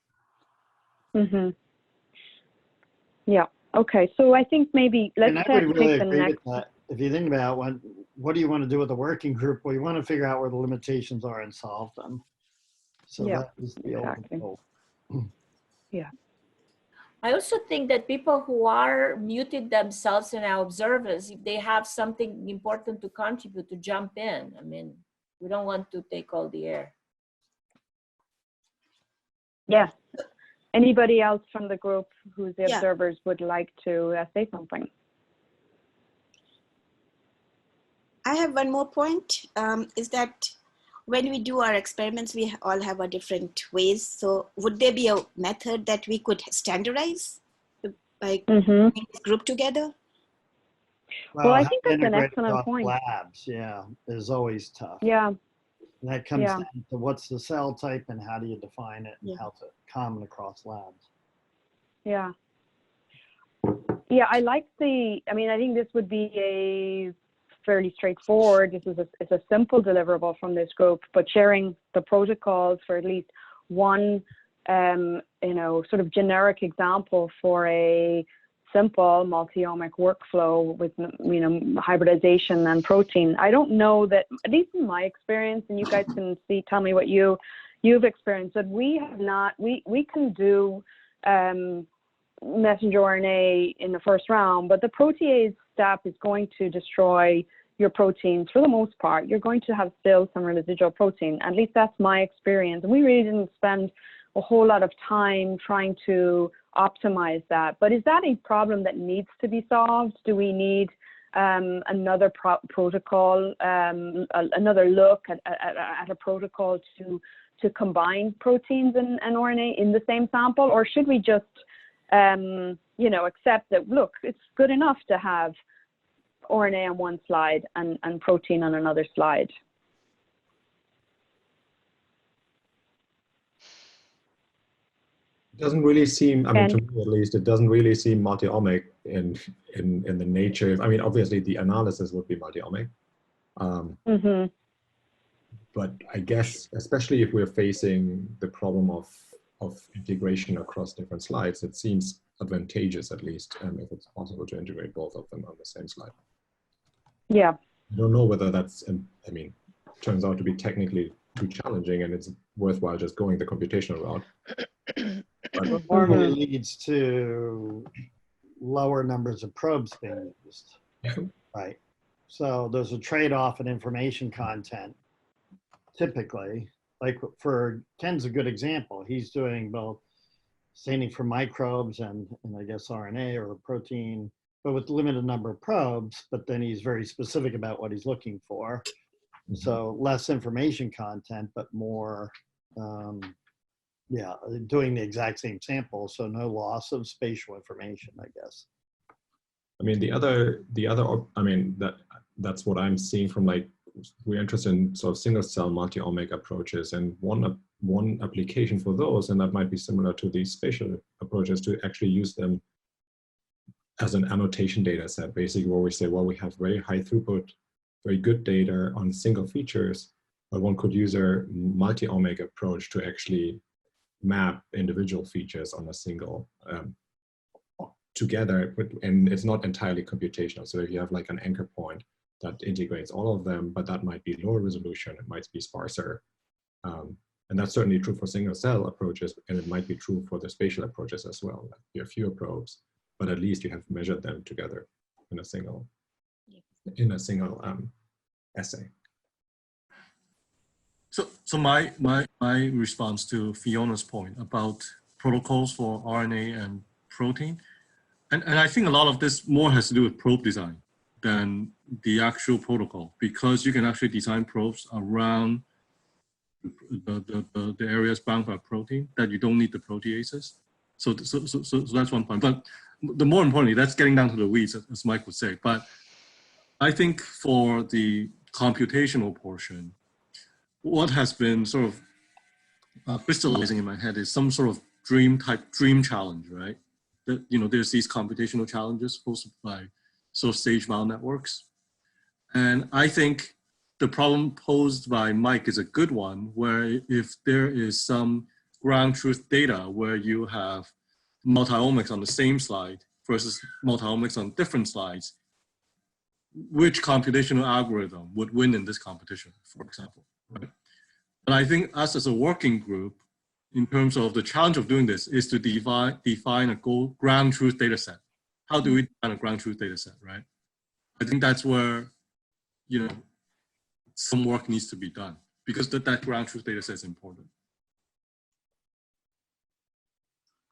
Yeah. Okay. So I think maybe let's take the next. If you think about what do you want to do with the working group? Well, you want to figure out where the limitations are and solve them. So yeah, that is the ultimate goal. Yeah. I also think that people who are muted themselves and our observers, if they have something important to contribute, to jump in. I mean, we don't want to take all the air. Yeah. Anybody else from the group who's the observers would like to say something? I have one more point, is that when we do our experiments, we all have our different ways. So would there be a method that we could standardize by putting this group together? Well, I think that's an excellent point. Labs, yeah, is always tough. Yeah. And that comes down to what's the cell type and how do you define it and how's it common across labs. Yeah. Yeah, I like I think this would be a fairly straightforward. It's a simple deliverable from this group, but sharing the protocols for at least one, sort of generic example for a simple multi-omic workflow with, hybridization and protein. I don't know that, at least in my experience, and you guys can tell me what you've experienced, that we have not, we can do messenger RNA in the first round, but the protease step is going to destroy your proteins for the most part. You're going to have still some residual protein. At least that's my experience. And we really didn't spend a whole lot of time trying to optimize that. But is that a problem that needs to be solved? Do we need another protocol, another look at a protocol to combine proteins and RNA in the same sample? Or should we just accept that, look, it's good enough to have RNA on one slide and protein on another slide? It doesn't really seem, I mean, to me at least, it doesn't really seem multi-omic in the nature. I mean, obviously the analysis would be multi-omic. But I guess, especially if we're facing the problem of integration across different slides, it seems advantageous, at least, if it's possible to integrate both of them on the same slide. Yeah. I don't know whether that's, I mean, turns out to be technically too challenging and it's worthwhile just going the computational route. But it normally leads to lower numbers of probes being used, right? So there's a trade-off in information content, typically. Like for Ken's a good example. He's doing both staining for microbes and I guess RNA or protein, but with limited number of probes, but then he's very specific about what he's looking for. So less information content, but more, doing the exact same sample. So no loss of spatial information, I guess. I mean, the other, I mean, that's what I'm seeing from, like, we're interested in sort of single cell multi-omic approaches. And one one application for those, and that might be similar to these spatial approaches, to actually use them as an annotation data set, basically, where we say, well, we have very high throughput, very good data on single features, but one could use a multi-omic approach to actually map individual features on a single together, and it's not entirely computational. So if you have like an anchor point that integrates all of them, but that might be lower resolution, it might be sparser. And that's certainly true for single cell approaches, and it might be true for the spatial approaches as well. Like you have fewer probes, but at least you have measured them together in a single assay. So my response to Fiona's point about protocols for RNA and protein, and I think a lot of this more has to do with probe design than the actual protocol, because you can actually design probes around the areas bound by protein that you don't need the proteases. So that's one point. But the more importantly, that's getting down to the weeds, as Mike would say. But I think for the computational portion, what has been sort of crystallizing in my head is some sort of dream challenge, right? That, you know, there's these computational challenges posed by sort of stage-bound networks. And I think the problem posed by Mike is a good one, where if there is some ground truth data where you have multi-omics on the same slide versus multi-omics on different slides, which computational algorithm would win in this competition, for example, right? But I think us as a working group, in terms of the challenge of doing this, is to define a ground truth data set. How do we define a ground truth data set, right? I think that's where, you know, some work needs to be done, because that ground truth data set is important.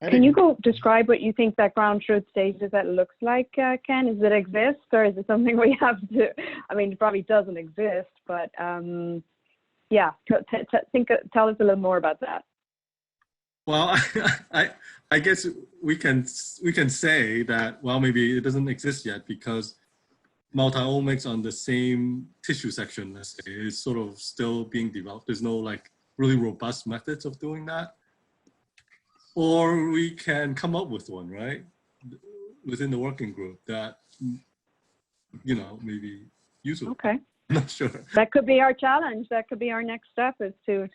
Can you go describe what you think that ground truth data set looks like, Ken? Does it exist, or is it something we have to, I mean, it probably doesn't exist, but yeah, tell us a little more about that. Well, I guess we can say that, well, maybe it doesn't exist yet because multi-omics on the same tissue section, let's say, is sort of still being developed. There's no like really robust methods of doing that. Or we can come up with one, right, within the working group that, you know, maybe useful. Okay. I'm not sure. That could be our challenge. That could be our next step, is to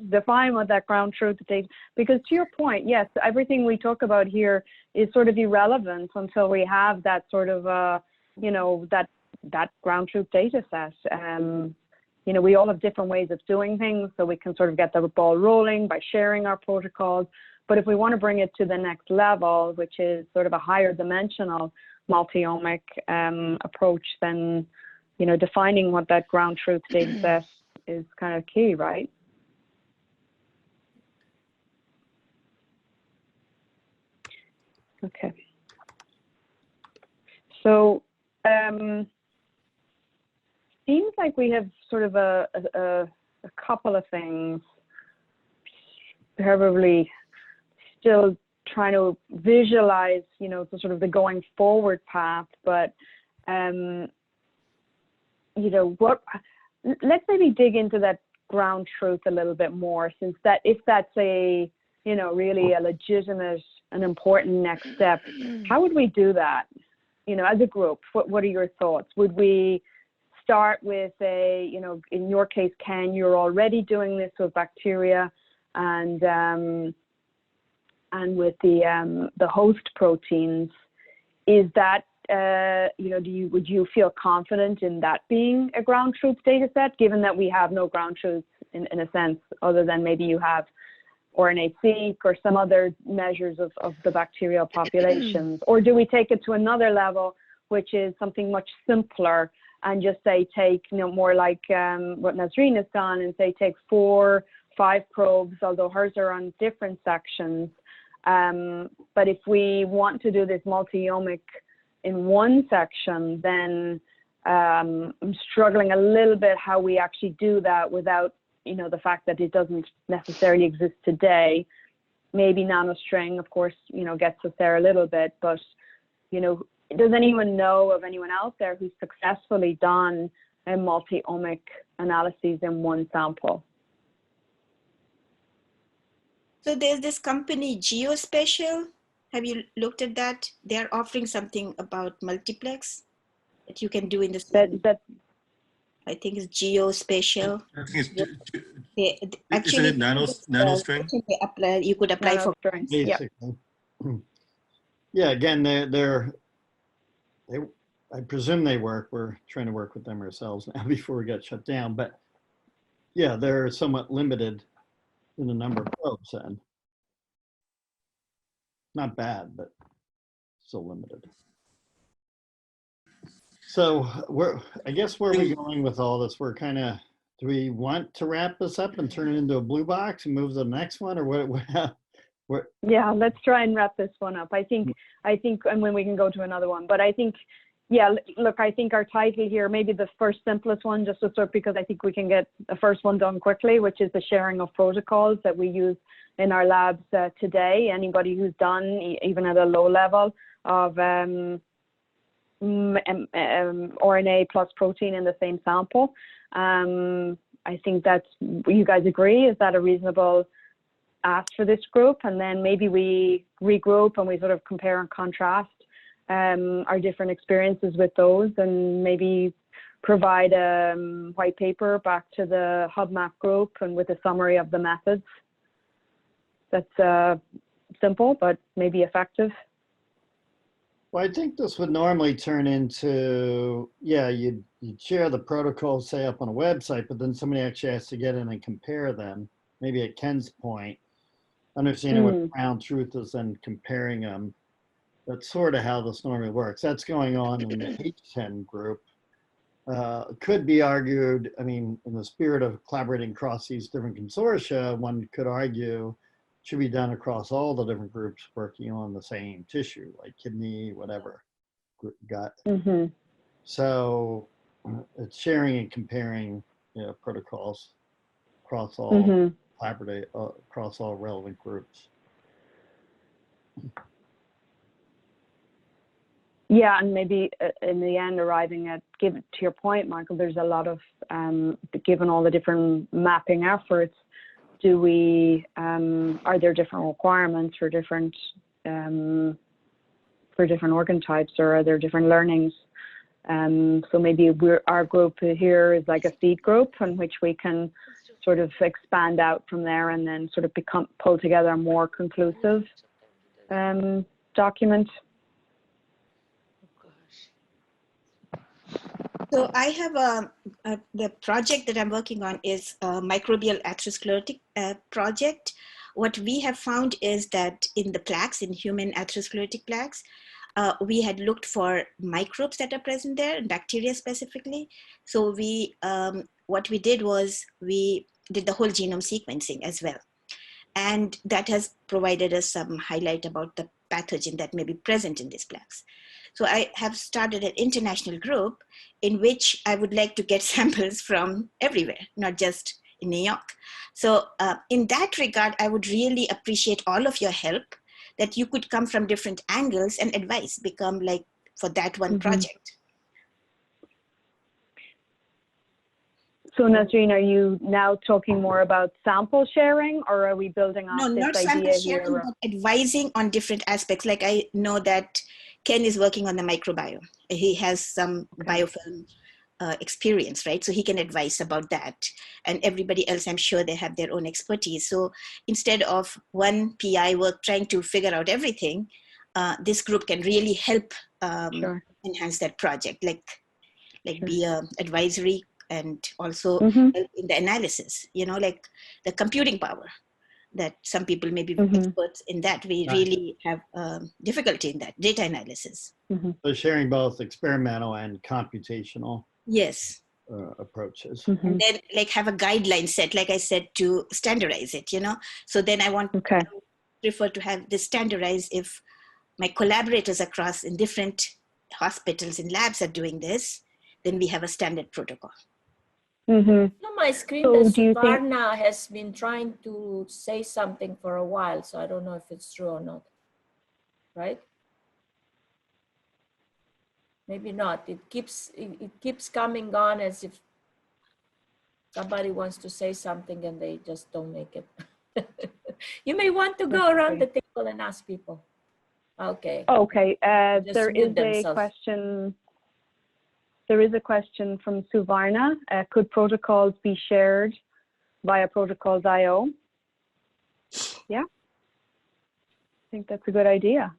define what that ground truth data. Because to your point, yes, everything we talk about here is sort of irrelevant until we have that sort of you know, that ground truth data set. You know, we all have different ways of doing things, so we can sort of get the ball rolling by sharing our protocols. But if we want to bring it to the next level, which is sort of a higher dimensional multi-omic approach, then, you know, defining what that ground truth data set is kind of key, right? Okay. So seems like we have sort of a couple of things, probably still trying to visualize, you know, the sort of the going forward path, but you know, let's maybe dig into that ground truth a little bit more, since that, if that's a, you know, really a legitimate and important next step, how would we do that? You know, as a group, what are your thoughts? Would we start with a, you know, in your case, Ken, you're already doing this with bacteria and with the host proteins, is that, you know, would you feel confident in that being a ground truth data set, given that we have no ground truths in a sense, other than maybe you have RNA-seq or some other measures of the bacterial populations? Or do we take it to another level, which is something much simpler, and just say take, you know, more like what Nazreen has done, and say take 4-5 probes, although hers are on different sections. But if we want to do this multi-omic in one section, then I'm struggling a little bit how we actually do that without, you know, the fact that it doesn't necessarily exist today. Maybe nanostring, of course, you know, gets us there a little bit, but, you know, does anyone know of anyone out there who's successfully done a multi-omic analyses in one sample? So there's this company, Geospatial. Have you looked at that? They're offering something about multiplex that you can do in this. I think it's Geospatial. I think it's, Actually, isn't it nanostring? You could apply for grants. Basically. Yeah, again, I presume they work. We're trying to work with them ourselves now before we got shut down. But yeah, they're somewhat limited in the number of probes, and not bad, but still limited. So I guess where are we going with all this? We're kind of, do we want to wrap this up and turn it into a blue box and move to the next one, or what? Yeah, let's try and wrap this one up. I think, and when we can go to another one, but I think, yeah, look, I think our title here, maybe the first simplest one, just to sort, because I think we can get the first one done quickly, which is the sharing of protocols that we use in our labs today. Anybody who's done, even at a low level, of RNA plus protein in the same sample. I think that's, you guys agree? Is that a reasonable ask for this group? And then maybe we regroup and we sort of compare and contrast our different experiences with those, and maybe provide a white paper back to the HubMap group and with a summary of the methods. That's simple, but maybe effective. Well, I think this would normally turn into, yeah, you'd share the protocols, say, up on a website, but then somebody actually has to get in and compare them. Maybe at Ken's point, understanding what ground truth is and comparing them. That's sort of how this normally works. That's going on in the H10 group. Could be argued, I mean, in the spirit of collaborating across these different consortia, one could argue should be done across all the different groups working on the same tissue, like kidney, whatever, gut. So it's sharing and comparing, you know, protocols across all collaborate across all relevant groups. Yeah, and maybe in the end arriving at, to your point, Michael, there's a lot of, given all the different mapping efforts, do we, are there different requirements for different organ types, or are there different learnings? So maybe our group here is like a seed group in which we can sort of expand out from there and then sort of pull together a more conclusive document. So I have the project that I'm working on is a microbial atherosclerotic project. What we have found is that in the plaques, in human atherosclerotic plaques, we had looked for microbes that are present there, and bacteria specifically. So we, what we did was we did the whole genome sequencing as well. And that has provided us some highlight about the pathogen that may be present in these plaques. So I have started an international group in which I would like to get samples from everywhere, not just in New York. So in that regard, I would really appreciate all of your help, that you could come from different angles and advice, become like for that one project. So Nasreen, are you now talking more about sample sharing, or are we building off No, this not idea sample sharing, here? but advising on different aspects. Like I know that Ken is working on the microbiome. He has some biofilm experience, right? So he can advise about that. And everybody else, I'm sure they have their own expertise. So instead of one PI work trying to figure out everything, this group can really help enhance that project, like be a advisory and also help in the analysis, you know, like the computing power that some people may be experts in that. We really have difficulty in that, data analysis. So sharing both experimental and computational approaches. And then like have a guideline set, like I said, to standardize it, you know. So then I want to prefer to have this standardized if my collaborators across in different hospitals and labs are doing this, then we have a standard protocol. On my screen, So the do you think Suparna has been trying to say something for a while, so I don't know if it's true or not, right? Maybe not. It keeps coming on as if somebody wants to say something and they just don't make it. You may want to go around the table and ask people. Okay. Okay. Just There mute is themselves. a question. There is a question from Suvarna. Could protocols be shared via protocols.io? Yeah. I think that's a good idea.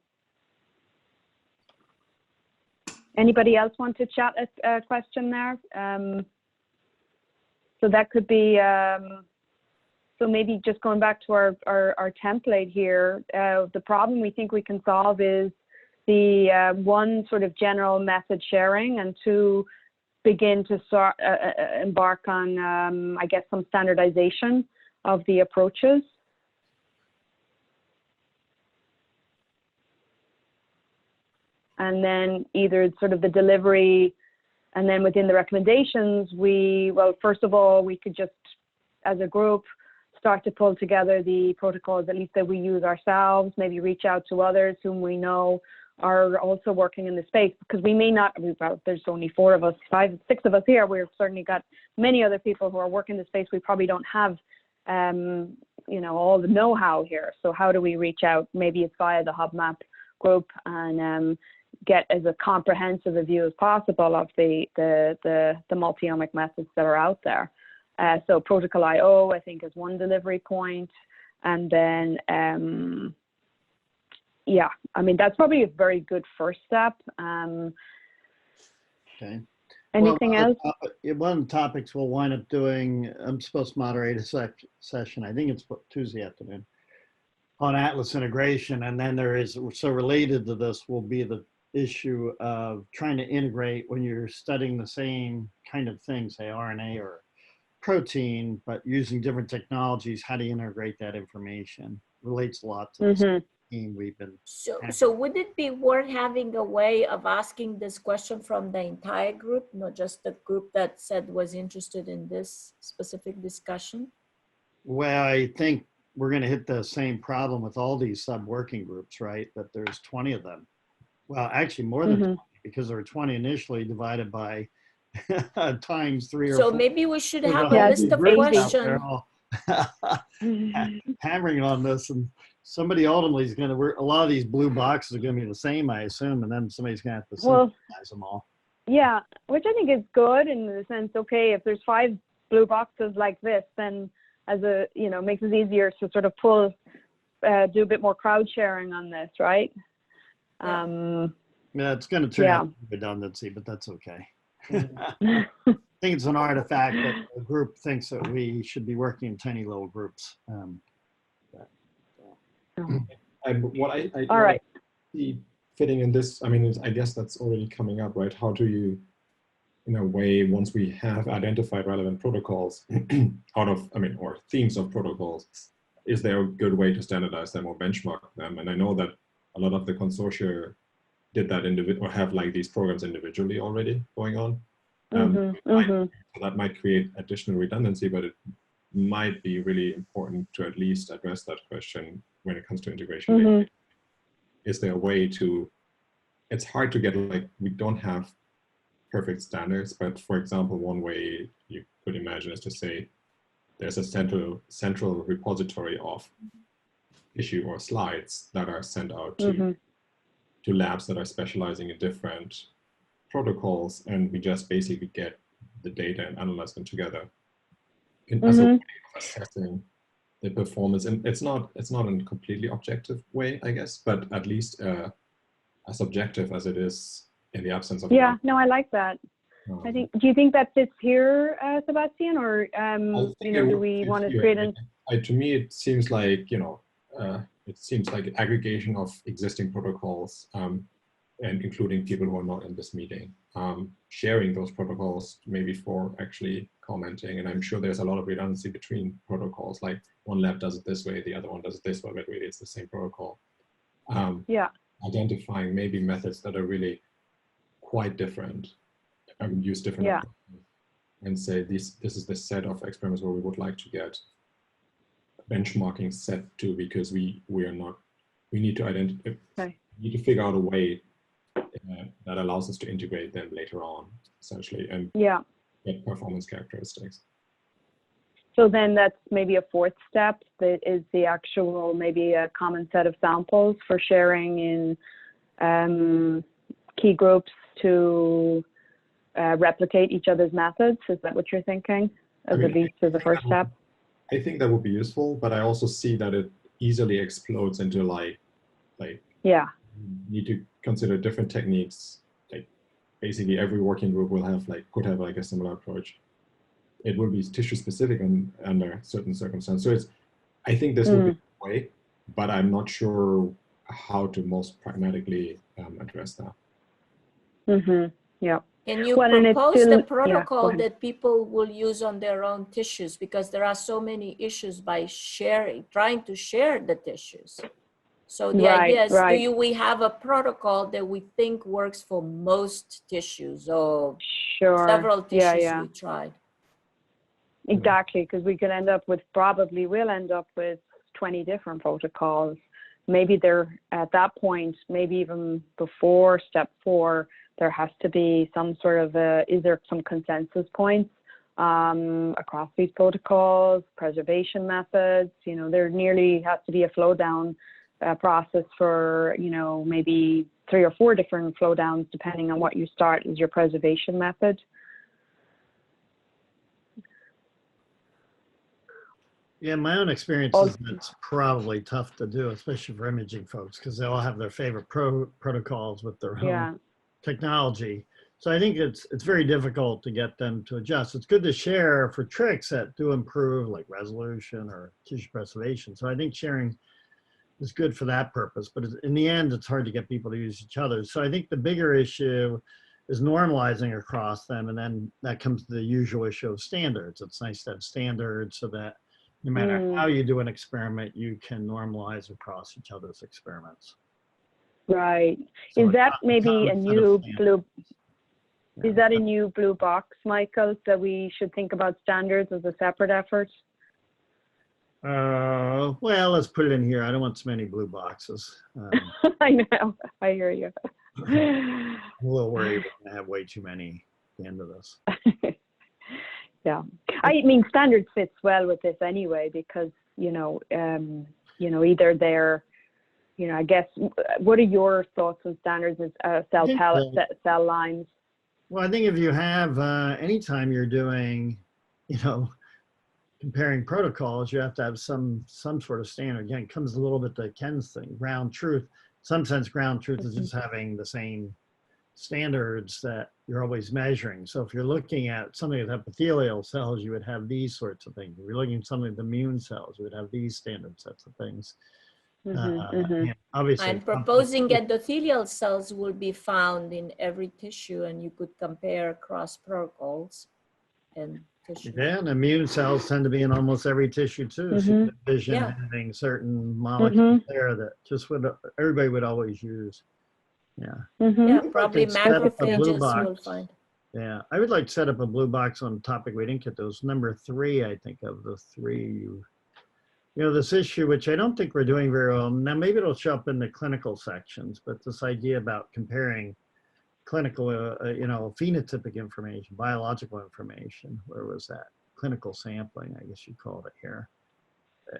Anybody else want to chat a question there? So that could be, so maybe just going back to our template here, the problem we think we can solve is the one, sort of general method sharing, and two, begin to start, embark on, I guess, some standardization of the approaches. And then either sort of the delivery, and then within the recommendations, well, first of all, we could just, as a group, start to pull together the protocols, at least that we use ourselves, maybe reach out to others whom we know are also working in the space, because we may not, well, there's only 4 of us, 5, 6 of us here. We've certainly got many other people who are working in the space. We probably don't have, you know, all the know-how here. So how do we reach out? Maybe it's via the HubMap group, and get as a comprehensive a view as possible of the multi-omic methods that are out there. So protocol.io, I think, is one delivery point. And then, yeah, I mean, that's probably a very good first step. Okay. Anything else? One of the topics we'll wind up doing, I'm supposed to moderate a session, I think it's Tuesday afternoon, on Atlas integration. And then there is, so related to this will be the issue of trying to integrate when you're studying the same kind of things, say RNA or protein, but using different technologies. How do you integrate that information? Relates a lot to this theme we've been. So would it be worth having a way of asking this question from the entire group, not just the group that said was interested in this specific discussion? Well, I think we're going to hit the same problem with all these sub-working groups, right? That there's 20 of them. Well, actually more than 20, because there were 20 initially divided by times 3 or 4. So maybe we should have a list of questions. Hammering on this, and somebody ultimately is going to, a lot of these blue boxes are going to be the same, I assume, and then somebody's going to have to synthesize them all. Yeah, which I think is good in the sense, okay, if there's 5 blue boxes like this, then as a, you know, makes it easier to sort of pull, do a bit more crowd sharing on this, right? Yeah, it's going to turn out redundancy, but that's okay. I think it's an artifact that the group thinks that we should be working in tiny little groups. What I all right. see fitting in this, I mean, I guess that's already coming up, right? How do you, in a way, once we have identified relevant protocols out of, I mean, or themes of protocols, is there a good way to standardize them or benchmark them? And I know that a lot of the consortia did that or have like these programs individually already going on. So that might create additional redundancy, but it might be really important to at least address that question when it comes to integration. Is there a way to, it's hard to get, like, we don't have perfect standards, but for example, one way you could imagine is to say there's a central repository of issue or slides that are sent out to labs that are specializing in different protocols, and we just basically get the data and analyze them together as a way of assessing the performance. And it's not a completely objective way, I guess, but at least as objective as it is in the absence of. Yeah, no, I like that. I think. Do you think that fits here, Sebastian, or you know, do we want to create an? To me, it seems like, you know, it seems like aggregation of existing protocols, and including people who are not in this meeting, sharing those protocols maybe for actually commenting. And I'm sure there's a lot of redundancy between protocols, like one lab does it this way, the other one does it this way, but really it's the same protocol. Identifying maybe methods that are really quite different, use different approaches, and say this is the set of experiments where we would like to get benchmarking set to, because we need to identify, we need to figure out a way that allows us to integrate them later on, essentially, and get performance characteristics. So then that's maybe a fourth step, that is the actual, maybe a common set of samples for sharing in key groups to replicate each other's methods. Is that what you're thinking, as at least as a first step? I think that would be useful, but I also see that it easily explodes into like Yeah. need to consider different techniques. Like basically every working group will have could have like a similar approach. It will be tissue specific under certain circumstances. So I think this would be the way, but I'm not sure how to most pragmatically address that. Yeah. Can you Well, and it's propose still- the protocol yeah, that people will use on their own tissues? Because there are so many issues by trying to share the tissues. So the idea is, we have a protocol that we think works for most tissues, or several tissues we tried? Exactly, because we could end up with, we'll end up with 20 different protocols. Maybe they're at that point, maybe even before step 4, there has to be some sort of is there some consensus points across these protocols, preservation methods? You know, there nearly has to be a flow down process for, you know, maybe 3 or 4 different flow downs, depending on what you start as your preservation method. Yeah, my own experience is that it's probably tough to do, especially for imaging folks, because they all have their favorite protocols with their own technology. So I think it's very difficult to get them to adjust. It's good to share for tricks that do improve, like resolution or tissue preservation. So I think sharing is good for that purpose. But in the end, it's hard to get people to use each other. So I think the bigger issue is normalizing across them. And then that comes to the usual issue of standards. It's nice to have standards so that no matter how you do an experiment, you can normalize across each other's experiments. Right. So is that maybe a new blue? Is that a new blue box, Michael, that we should think about standards as a separate effort? Well, let's put it in here. I don't want so many blue boxes. I know. I hear you. I'm a little worried we're going to have way too many at the end of this. Yeah, I mean, standards fits well with this anyway, because, you know, either they're, you know, I guess, what are your thoughts on standards as cell pellets, cell lines? Well, I think if you have, anytime you're doing, you know, comparing protocols, you have to have some sort of standard. Again, it comes a little bit to Ken's thing, ground truth. Sometimes ground truth is just having the same standards that you're always measuring. So if you're looking at something with epithelial cells, you would have these sorts of things. If you're looking at something with immune cells, you would have these standard sets of things. Obviously, I'm proposing endothelial cells will be found in every tissue, and you could compare across protocols and tissue. Yeah, and immune cells tend to be in almost every tissue too. So you envision having certain molecules there that just everybody would always use. Yeah. Yeah, probably macrophages will find. Yeah, I would like to set up a blue box on a topic we didn't get. Those number 3, I think, of the 3 you know, this issue, which I don't think we're doing very well. Now, maybe it'll show up in the clinical sections, but this idea about comparing clinical, you know, phenotypic information, biological information, where was that? Clinical sampling, I guess you called it here.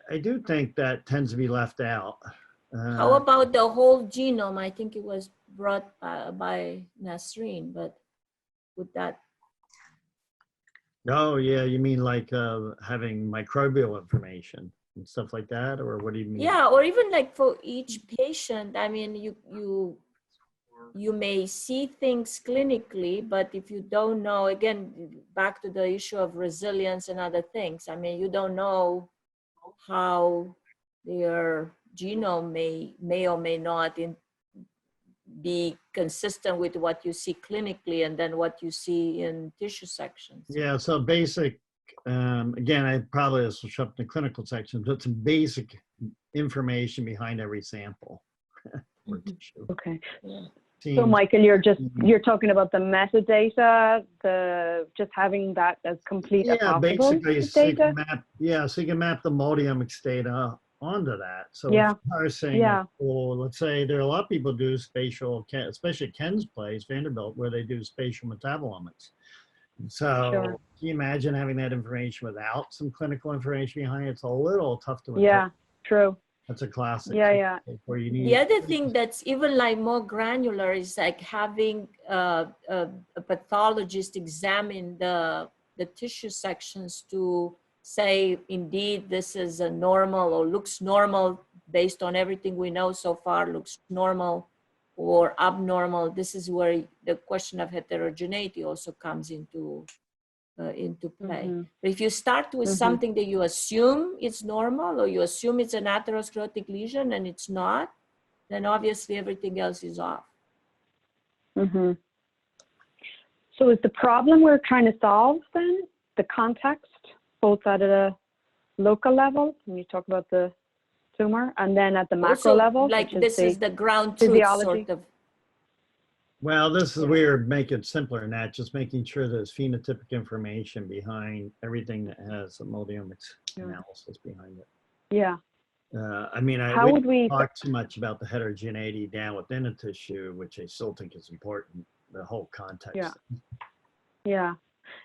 I do think that tends to be left out. How about the whole genome? I think it was brought by Nasreen, but would that? Oh, yeah, you mean like having microbial information and stuff like that, or what do you mean? Yeah, or even like for each patient. I mean, you may see things clinically, but if you don't know, again, back to the issue of resilience and other things. I mean, you don't know how their genome may or may not be consistent with what you see clinically and then what you see in tissue sections. Yeah, so basic, again, I probably this will show up in the clinical section, but some basic information behind every sample. Or tissue. Okay. Yeah. So Michael, you're talking about the metadata, just having that as complete as possible. Basically, so you can map the multi-omics data onto that. So parsing, well, let's say there are a lot of people do spatial, especially Ken's place, Vanderbilt, where they do spatial metabolomics. So Sure. can you imagine having that information without some clinical information behind it? It's a little tough to interpret. Yeah, true. That's a classic. Yeah, yeah. Where you need The other thing that's even like more granular is like having a pathologist examine the tissue sections to say, indeed, this is a normal or looks normal based on everything we know so far, looks normal or abnormal. This is where the question of heterogeneity also comes into play. Mhm. But if you start with something that you assume it's normal or you assume it's an atherosclerotic lesion and it's not, then obviously everything else is off. Mhm. So is the problem we're trying to solve then the context, both at a local level, when you talk about the tumor, and then at the macro Also, level, like which this is the ground truth physiology? sort of. Well, this is weird. Make it simpler than that. Just making sure there's phenotypic information behind everything that has a multi-omics analysis behind it. Yeah. I mean, How would we talk too much about the heterogeneity down within a tissue, which I still think is important. The whole context. Yeah. Yeah.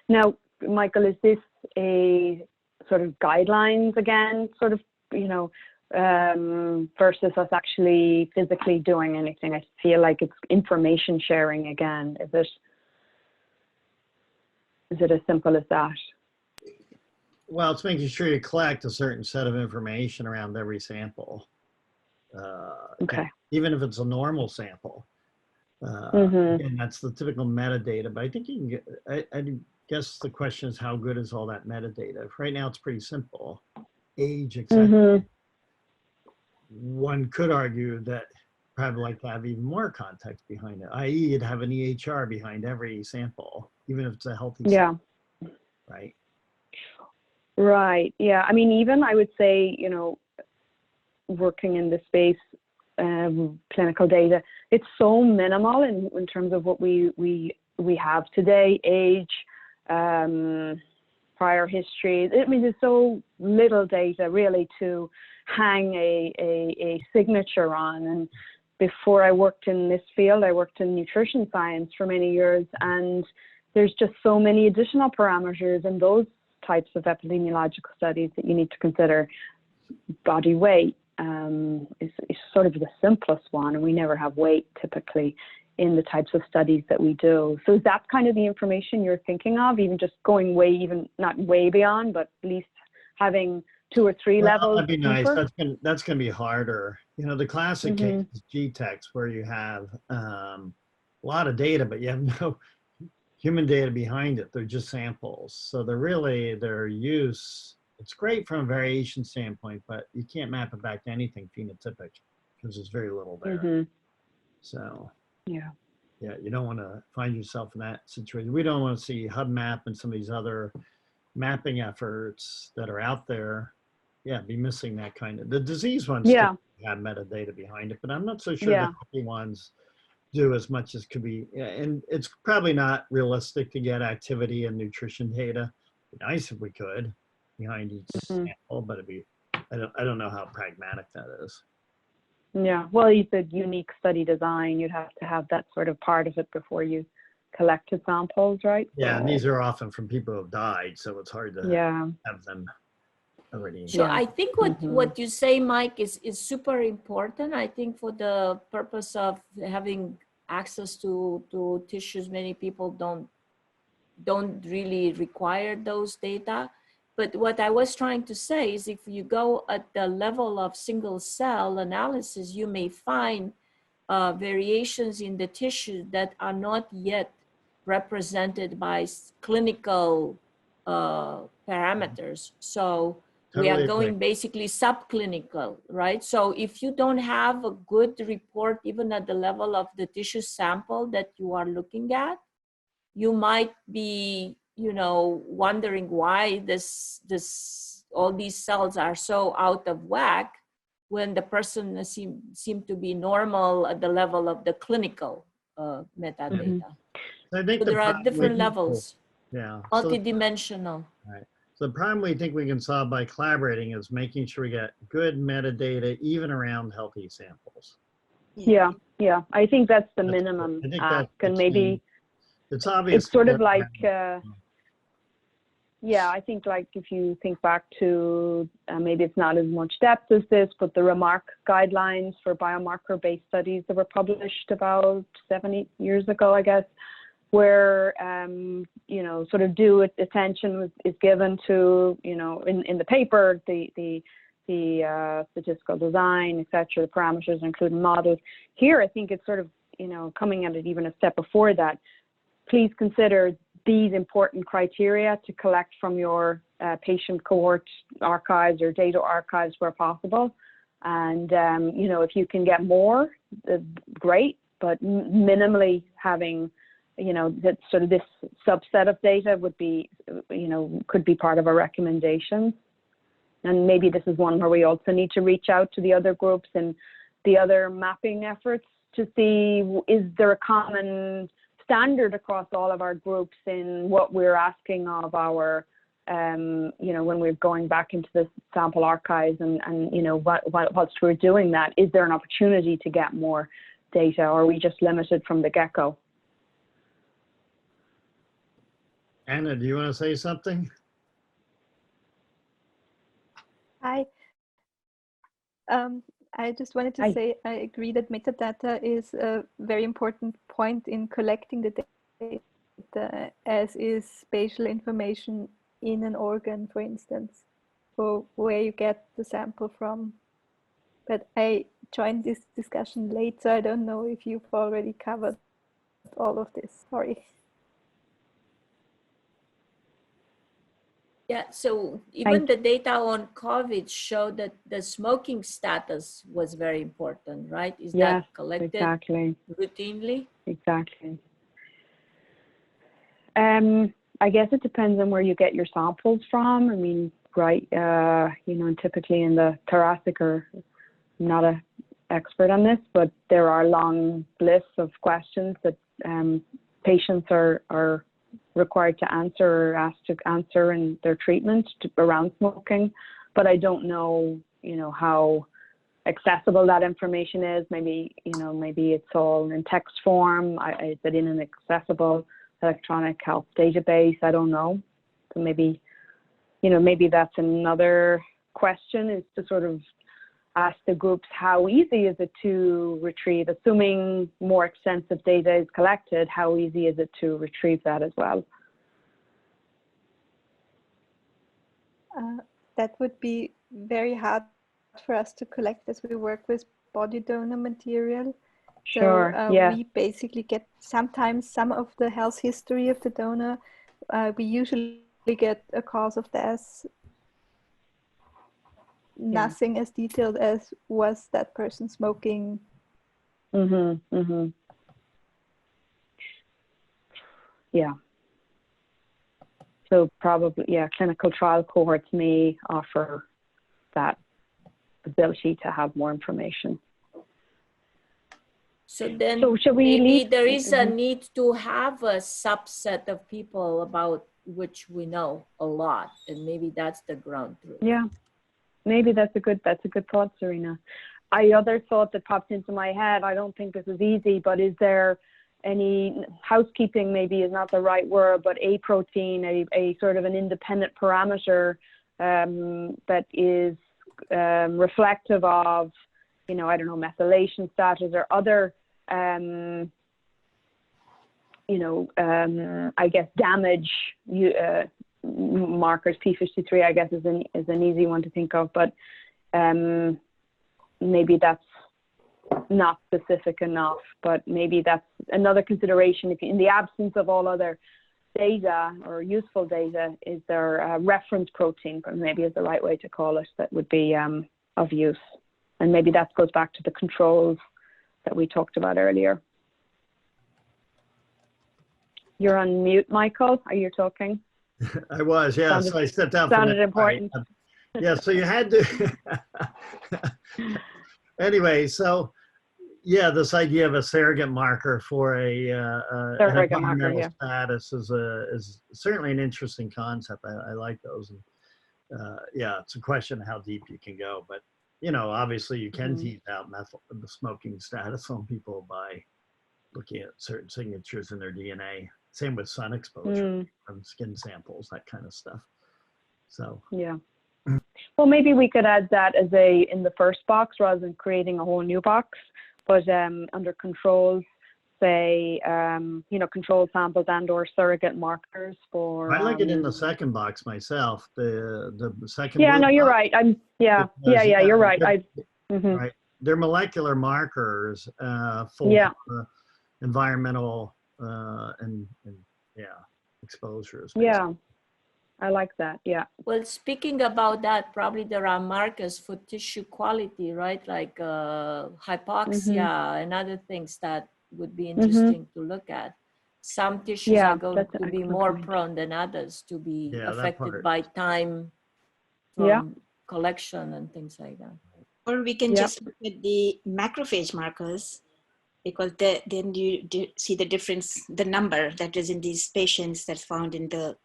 Now, Michael, is this a sort of guidelines again, sort of, you know, versus us actually physically doing anything? I feel like it's information sharing again. Is it as simple as that? Well, it's making sure you collect a certain set of information around every sample. Okay. Even if it's a normal sample. Mhm. And that's the typical metadata, but I think you can get, I guess the question is how good is all that metadata? Right now it's pretty simple. Age, etc. Mhm. One could argue that probably like to have even more context behind it, i.e. you'd have an EHR behind every sample, even if it's a healthy sample, right? Right. Yeah. I mean, even I would say, you know, working in the space, clinical data, it's so minimal in terms of what we have today, age, prior history. I mean, there's so little data really to hang a signature on. And before I worked in this field, I worked in nutrition science for many years, and there's just so many additional parameters in those types of epidemiological studies that you need to consider. Body weight is sort of the simplest one, and we never have weight typically in the types of studies that we do. So is that kind of the information you're thinking of, even just going way, even not way beyond, but at least having 2 or 3 levels? That'd be nice. deeper? That's gonna be harder. You know, the classic case is GTEx, where you have a lot of data, but you have no human data behind it. They're just samples. So their use, it's great from a variation standpoint, but you can't map it back to anything phenotypic because there's very little there. So yeah, you don't want to find yourself in that situation. We don't want to see HubMap and some of these other mapping efforts that are out there. Yeah, be missing that kind of, the disease ones have metadata behind it, but I'm not so sure the healthy ones do as much as could be. And it's probably not realistic to get activity and nutrition data. It'd be nice if we could behind each sample, but it'd be, I don't know how pragmatic that is. Yeah, well, you said unique study design. You'd have to have that sort of part of it before you collected samples, right? Yeah, and these are often from people who have died, so it's hard to have them already. So I think what you say, Mike, is super important. I think for the purpose of having access to tissues, many people don't really require those data. But what I was trying to say is if you go at the level of single cell analysis, you may find variations in the tissue that are not yet represented by clinical parameters. So we are going basically subclinical, right? So if you don't have a good report, even at the level of the tissue sample that you are looking at, you might be, you know, wondering why all these cells are so out of whack when the person seem to be normal at the level of the clinical metadata. I think so there are different levels. Yeah. Multidimensional. Right. So the problem we think we can solve by collaborating is making sure we get good metadata even around healthy samples. Yeah. I think that's the minimum ask, and maybe It's obvious. It's sort of like, yeah, I think like if you think back to, maybe it's not as much depth as this, but the remark guidelines for biomarker-based studies that were published about 7-8 years ago, I guess, where, you know, sort of due attention is given to, you know, in the paper, the statistical design, et cetera, the parameters, including models. Here, I think it's sort of, you know, coming at it even a step before that. Please consider these important criteria to collect from your patient cohort archives or data archives where possible. And, you know, if you can get more, great, but minimally having, you know, that sort of this subset of data would be, you know, could be part of our recommendations. And maybe this is one where we also need to reach out to the other groups and the other mapping efforts to see, is there a common standard across all of our groups in what we're asking of our, you know, when we're going back into the sample archives and you know, whilst we're doing that, is there an opportunity to get more data, or are we just limited from the get-go? Anna, do you want to say something? Hi. I just wanted to say I agree that metadata is a very important point in collecting the data, as is spatial information in an organ, for instance, for where you get the sample from. But I joined this discussion late, so I don't know if you've already covered all of this. Sorry. Yeah, so even the data on COVID showed that the smoking status was very important, right? Is that collected routinely? Exactly. I guess it depends on where you get your samples from. I mean, right, you know, and typically in the thoracic, or I'm not an expert on this, but there are long lists of questions that patients are required to answer or asked to answer in their treatment around smoking. But I don't know, you know, how accessible that information is. Maybe, you know, maybe it's all in text form. Is it in an accessible electronic health database? I don't know. So maybe, you know, maybe that's another question, is to sort of ask the groups, how easy is it to retrieve, assuming more extensive data is collected, how easy is it to retrieve that as well? That would be very hard for us to collect, as we work with body donor material. Sure, so, we basically get sometimes some of the health history of the donor. We usually get a cause of death, nothing as detailed as was that person smoking. Yeah. So probably, yeah, clinical trial cohorts may offer that ability to have more information. So then should we maybe there is a need to have a subset of people about which we know a lot, and maybe that's the ground truth. Yeah, maybe that's a good thought, Serena. Other thought that popped into my head, I don't think this is easy, but is there any housekeeping, maybe is not the right word, but a protein, a sort of an independent parameter that is reflective of, you know, I don't know, methylation status or other, you know, I guess damage markers. P53, I guess, is an easy one to think of, but maybe that's not specific enough. But maybe that's another consideration. If in the absence of all other data or useful data, is there a reference protein, maybe is the right way to call it, that would be of use? And maybe that goes back to the controls that we talked about earlier. You're on mute, Michael. Are you talking? I was, yeah. So I stepped out. Sounded important. Yeah, so you had to. Anyway, so yeah, this idea of a surrogate marker for a environmental status is certainly an interesting concept. I like those. And, yeah, it's a question of how deep you can go, but you know, obviously you can tease out the smoking status on people by looking at certain signatures in their DNA. Same with sun exposure from skin samples, that kind of stuff. So yeah. Well, maybe we could add that as in the first box rather than creating a whole new box, but under controls, say, control samples and/or surrogate markers for. I like it in the second box myself. The second. Yeah, no, you're box, right. You're right. Right. They're molecular markers for environmental and exposures. Basically. Yeah. I like that. Yeah. Well, speaking about that, probably there are markers for tissue quality, right? Like hypoxia and other things that would be interesting to look at. Some tissues are going to be more prone than others to be affected by time from collection and things like that. Or we can just look at the macrophage markers, because then you see the difference, the number that is in these patients that's found in the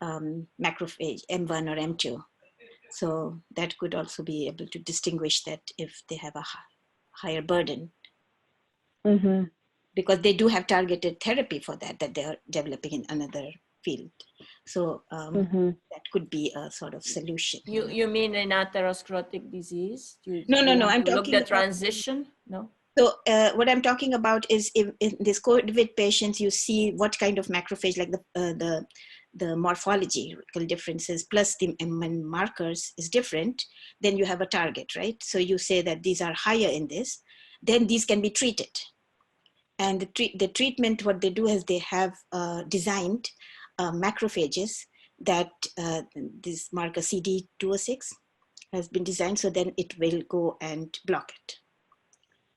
macrophage M1 or M2. So that could also be able to distinguish that if they have a higher burden. Because they do have targeted therapy for that they're developing in another field. So that could be a sort of solution. You mean in atherosclerotic disease? No, I'm talking about the transition? No. So what I'm talking about is in this COVID patients, you see what kind of macrophage, like the morphological differences plus the markers is different, then you have a target, right? So you say that these are higher in this, then these can be treated. And the treatment, what they do is they have designed macrophages that this marker CD206 has been designed, so then it will go and block it.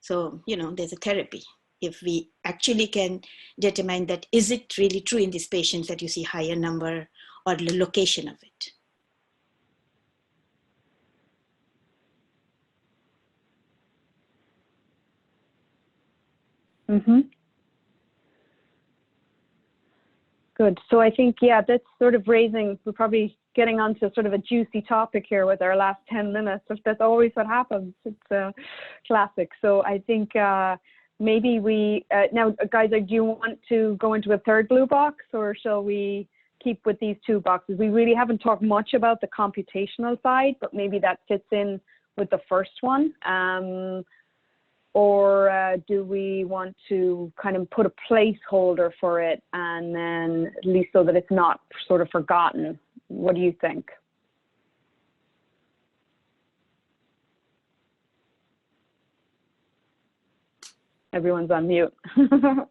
So, there's a therapy. If we actually can determine that, is it really true in these patients that you see higher number or the location of it? Good. So I think, that's sort of we're probably getting onto sort of a juicy topic here with our last 10 minutes. That's always what happens. It's classic. So I think maybe we, now guys, do you want to go into a third blue box, or shall we keep with these two boxes? We really haven't talked much about the computational side, but maybe that fits in with the first one. Or do we want to kind of put a placeholder for it, and then at least so that it's not sort of forgotten? What do you think? Everyone's on mute. Are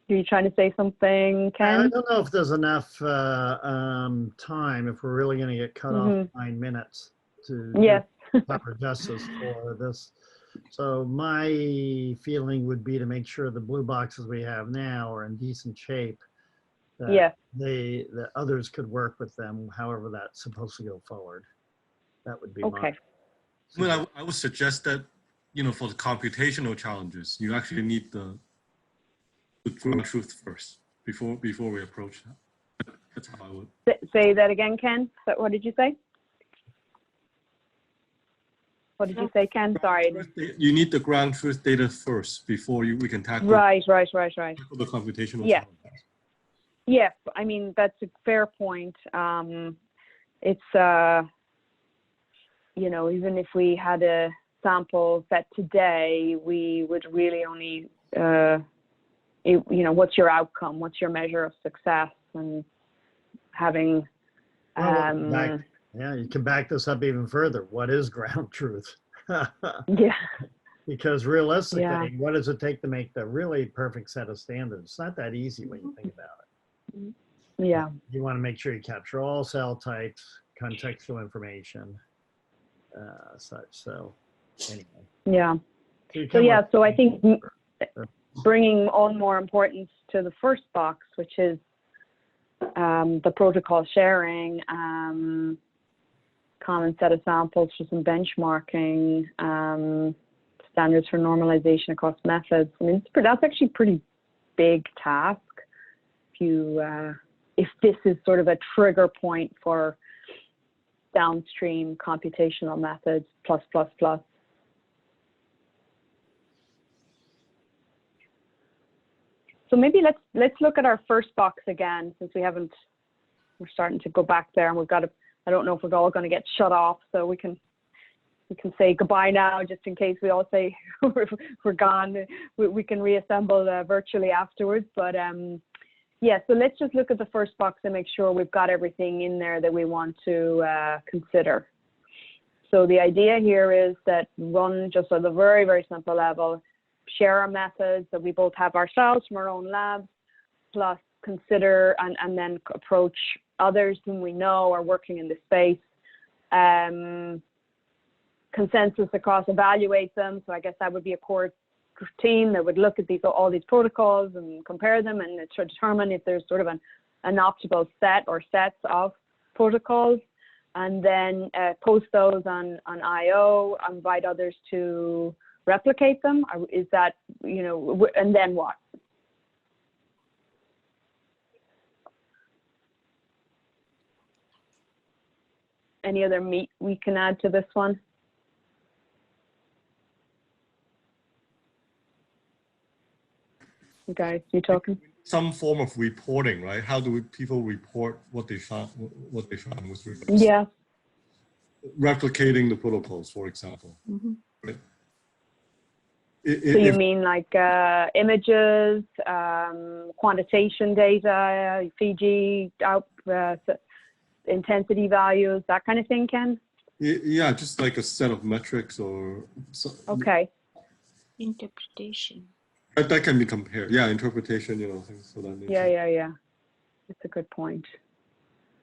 you trying to say something, Ken? I don't know if there's enough time, if we're really going to get cut off 9 minutes to do proper justice for this. So my feeling would be to make sure the blue boxes we have now are in decent shape. That the others could work with them, however that's supposed to go forward. That would be my. Well, I would suggest that, for the computational challenges, you actually need the ground truth first before we approach that. That's how I would. Say that again, Ken. What did you say? What did you say, Ken? Sorry. You need the ground truth data first before we can tackle. Right. Tackle the computational challenges. Yeah, I mean, that's a fair point. It's, even if we had a sample set today, we would really only, what's your outcome? What's your measure of success? And having, you can back this up even further. What is ground truth? Because realistically, what does it take to make the really perfect set of standards? It's not that easy when you think about it. Yeah. You want to make sure you capture all cell types, contextual information, such. So anyway. Yeah. So I think bringing on more importance to the first box, which is the protocol sharing, common set of samples for some benchmarking, standards for normalization across methods. I mean, that's actually a pretty big task. If this is sort of a trigger point for downstream computational methods, plus. So maybe let's look at our first box again, since we're starting to go back there, and I don't know if we're all going to get shut off, so we can say goodbye now, just in case we all say we're gone. We can reassemble virtually afterwards, but yeah, so let's just look at the first box and make sure we've got everything in there that we want to consider. So the idea here is that one, just at a very, very simple level, share our methods that we both have ourselves from our own labs, plus consider and then approach others whom we know are working in the space. Consensus across, evaluate them. So I guess that would be a core team that would look at all these protocols and compare them and to determine if there's sort of an optimal set or sets of protocols, and then post those on IO, invite others to replicate them. Is that, and then what? Any other meat we can add to this one? You guys, you talking? Some form of reporting, right? How do people report what they found with regards Yeah. replicating the protocols, for example? Mm-hmm. Right? So you mean like images, quantitation data, Fiji out intensity values, that kind of thing, Ken? Yeah, just like a set of metrics or okay. Interpretation. That can be compared. Yeah, interpretation, things of that nature. Yeah. That's a good point.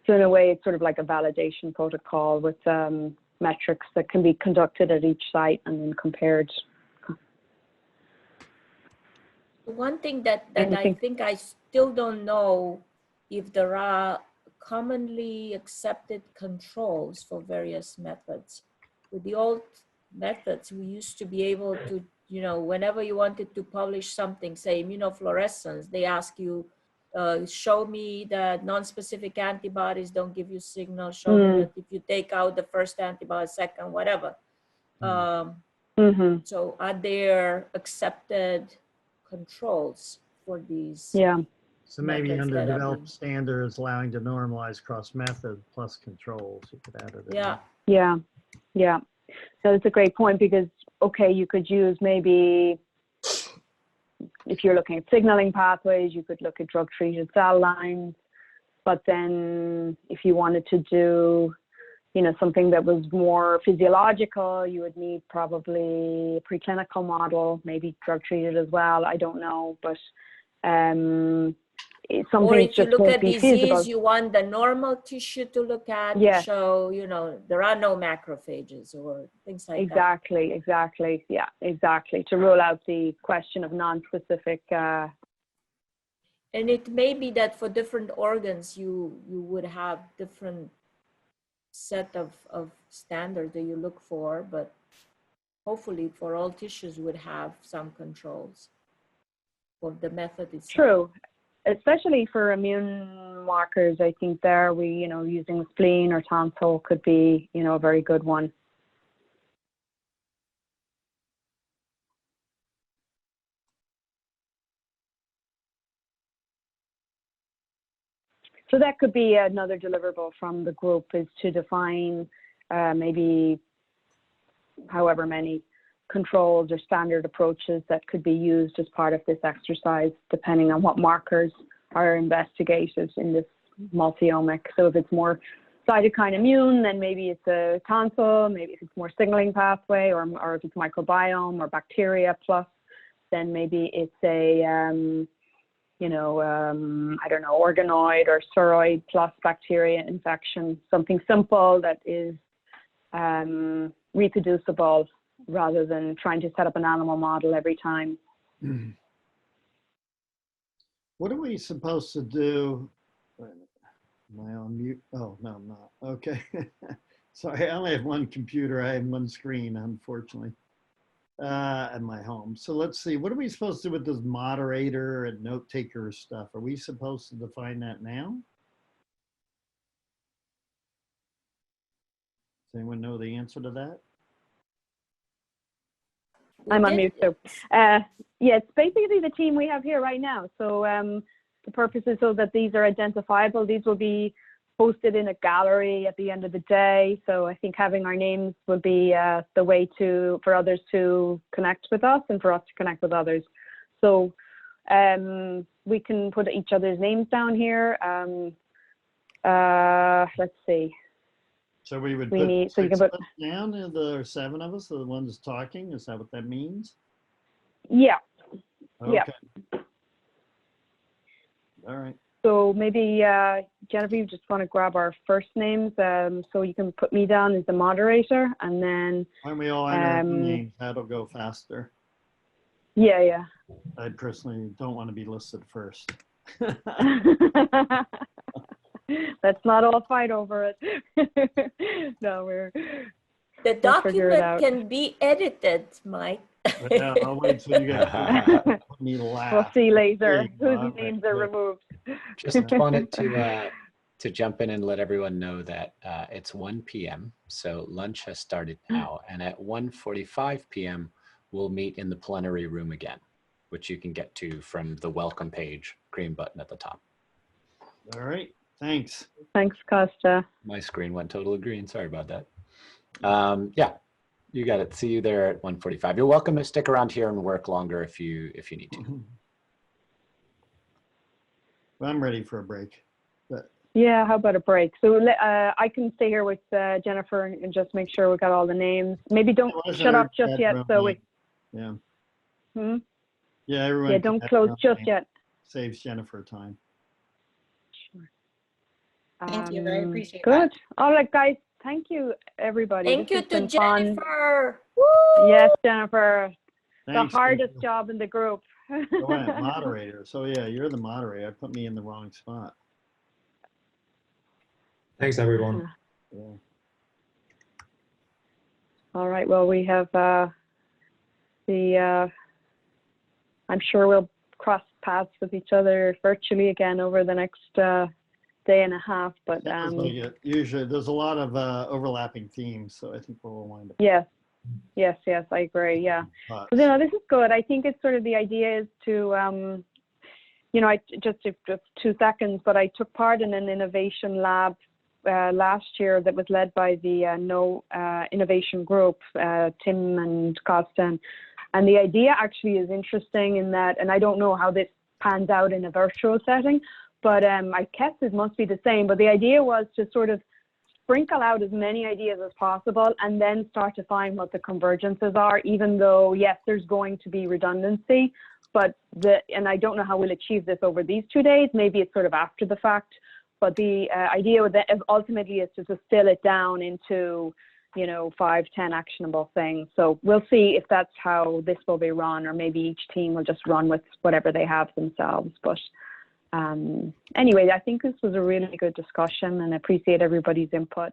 So in a way, it's sort of like a validation protocol with metrics that can be conducted at each site and then compared. One thing that I think I still don't know if there are commonly accepted controls for various methods. With the old methods, we used to be able to, whenever you wanted to publish something, say immunofluorescence, they ask you, show me that non-specific antibodies don't give you signal, show me that if you take out the first antibody, second, whatever. So are there accepted controls for these? Yeah. So maybe under developed standards allowing to normalize cross method plus controls, you could add it. Yeah. So it's a great point, because, okay, you could use maybe, if you're looking at signaling pathways, you could look at drug-treated cell lines. But then if you wanted to do, something that was more physiological, you would need probably a preclinical model, maybe drug-treated as well. I don't know, but or if you look at disease, you want the normal tissue to look at to show, there are no macrophages or things like that. Exactly. Yeah, exactly. To rule out the question of non-specific. And it may be that for different organs, you would have different set of standards that you look for, but hopefully for all tissues would have some controls for the method itself. True. Especially for immune markers, I think using spleen or tonsil could be, a very good one. So that could be another deliverable from the group, is to define maybe however many controls or standard approaches that could be used as part of this exercise, depending on what markers are investigated in this multi-omic. So if it's more cytokine immune, then maybe it's a tonsil, maybe if it's more signaling pathway, or if it's microbiome or bacteria plus, then maybe it's a, I don't know, organoid or spheroid plus bacteria infection, something simple that is reproducible, rather than trying to set up an animal model every time. What are we supposed to do? Am I on mute? Oh, no, I'm not. Okay. Sorry, I only have one computer. I have one screen, unfortunately, at my home. So let's see, what are we supposed to do with this moderator and note taker stuff? Are we supposed to define that now? Does anyone know the answer to that? I'm on mute too. Yeah, it's basically the team we have here right now. So the purpose is so that these are identifiable. These will be posted in a gallery at the end of the day. So I think having our names will be the way for others to connect with us and for us to connect with others. So we can put each other's names down here. Let's see. So we would We put need- so you six can of us down, and the 7 of us are the ones talking. Is that what that means? Yeah. Okay. Yeah. All right. So maybe, Jennifer, you just want to grab our first names, so you can put me down as the moderator, and then... Why don't we all enter our names? That'll go faster. Yeah, yeah. I personally don't want to be listed first. Let's not all fight over it. No, The we'll figure it document out. can be edited, Mike. Yeah, I'll wait till you guys put me to laugh. We'll see later There you whose go. names are removed. Just wanted to jump in and let everyone know that it's 1 p.m. So lunch has started now, and at 1:45 p.m. we'll meet in the plenary room again, which you can get to from the welcome page, green button at the top. All right. Thanks. Thanks, Costa. My screen went totally green. Sorry about that. Yeah, you got it. See you there at 1:45. You're welcome to stick around here and work longer if you need to. Well, I'm ready for a break. But Yeah, how about a break? So I can stay here with Jennifer and just make sure we got all the names. Maybe don't shut up just yet. So we. Yeah. Hmm? Yeah, everyone. Yeah, don't close just yet. Saves Jennifer time. Thank you. I appreciate Good. that. All right, guys. Thank you, everybody. Thank This you has to been fun. Jennifer. Woo! Yes, Jennifer. Thanks, the hardest Jennifer. job in the group. Oh, wait, moderator. So yeah, you're the moderator. I put me in the wrong spot. Thanks, everyone. Yeah. All right. Well, we have I'm sure we'll cross paths with each other virtually again over the next day and a half. But Sounds like it. Usually there's a lot of overlapping themes, so I think we'll wind up. yes, I agree. Yeah. But, You know, this is good. I think it's sort of the idea is to, you know, I just 2 seconds, but I took part in an innovation lab last year that was led by the No Innovation Group, Tim and Costa. And the idea actually is interesting in that, and I don't know how this pans out in a virtual setting, but I guess it must be the same. But the idea was to sort of sprinkle out as many ideas as possible and then start to find what the convergences are, even though, yes, there's going to be redundancy, but and I don't know how we'll achieve this over these 2 days. Maybe it's sort of after the fact, but the idea with that ultimately is to distill it down into, you know, 5, 10 actionable things. So we'll see if that's how this will be run, or maybe each team will just run with whatever they have themselves. But anyway, I think this was a really good discussion and I appreciate everybody's input.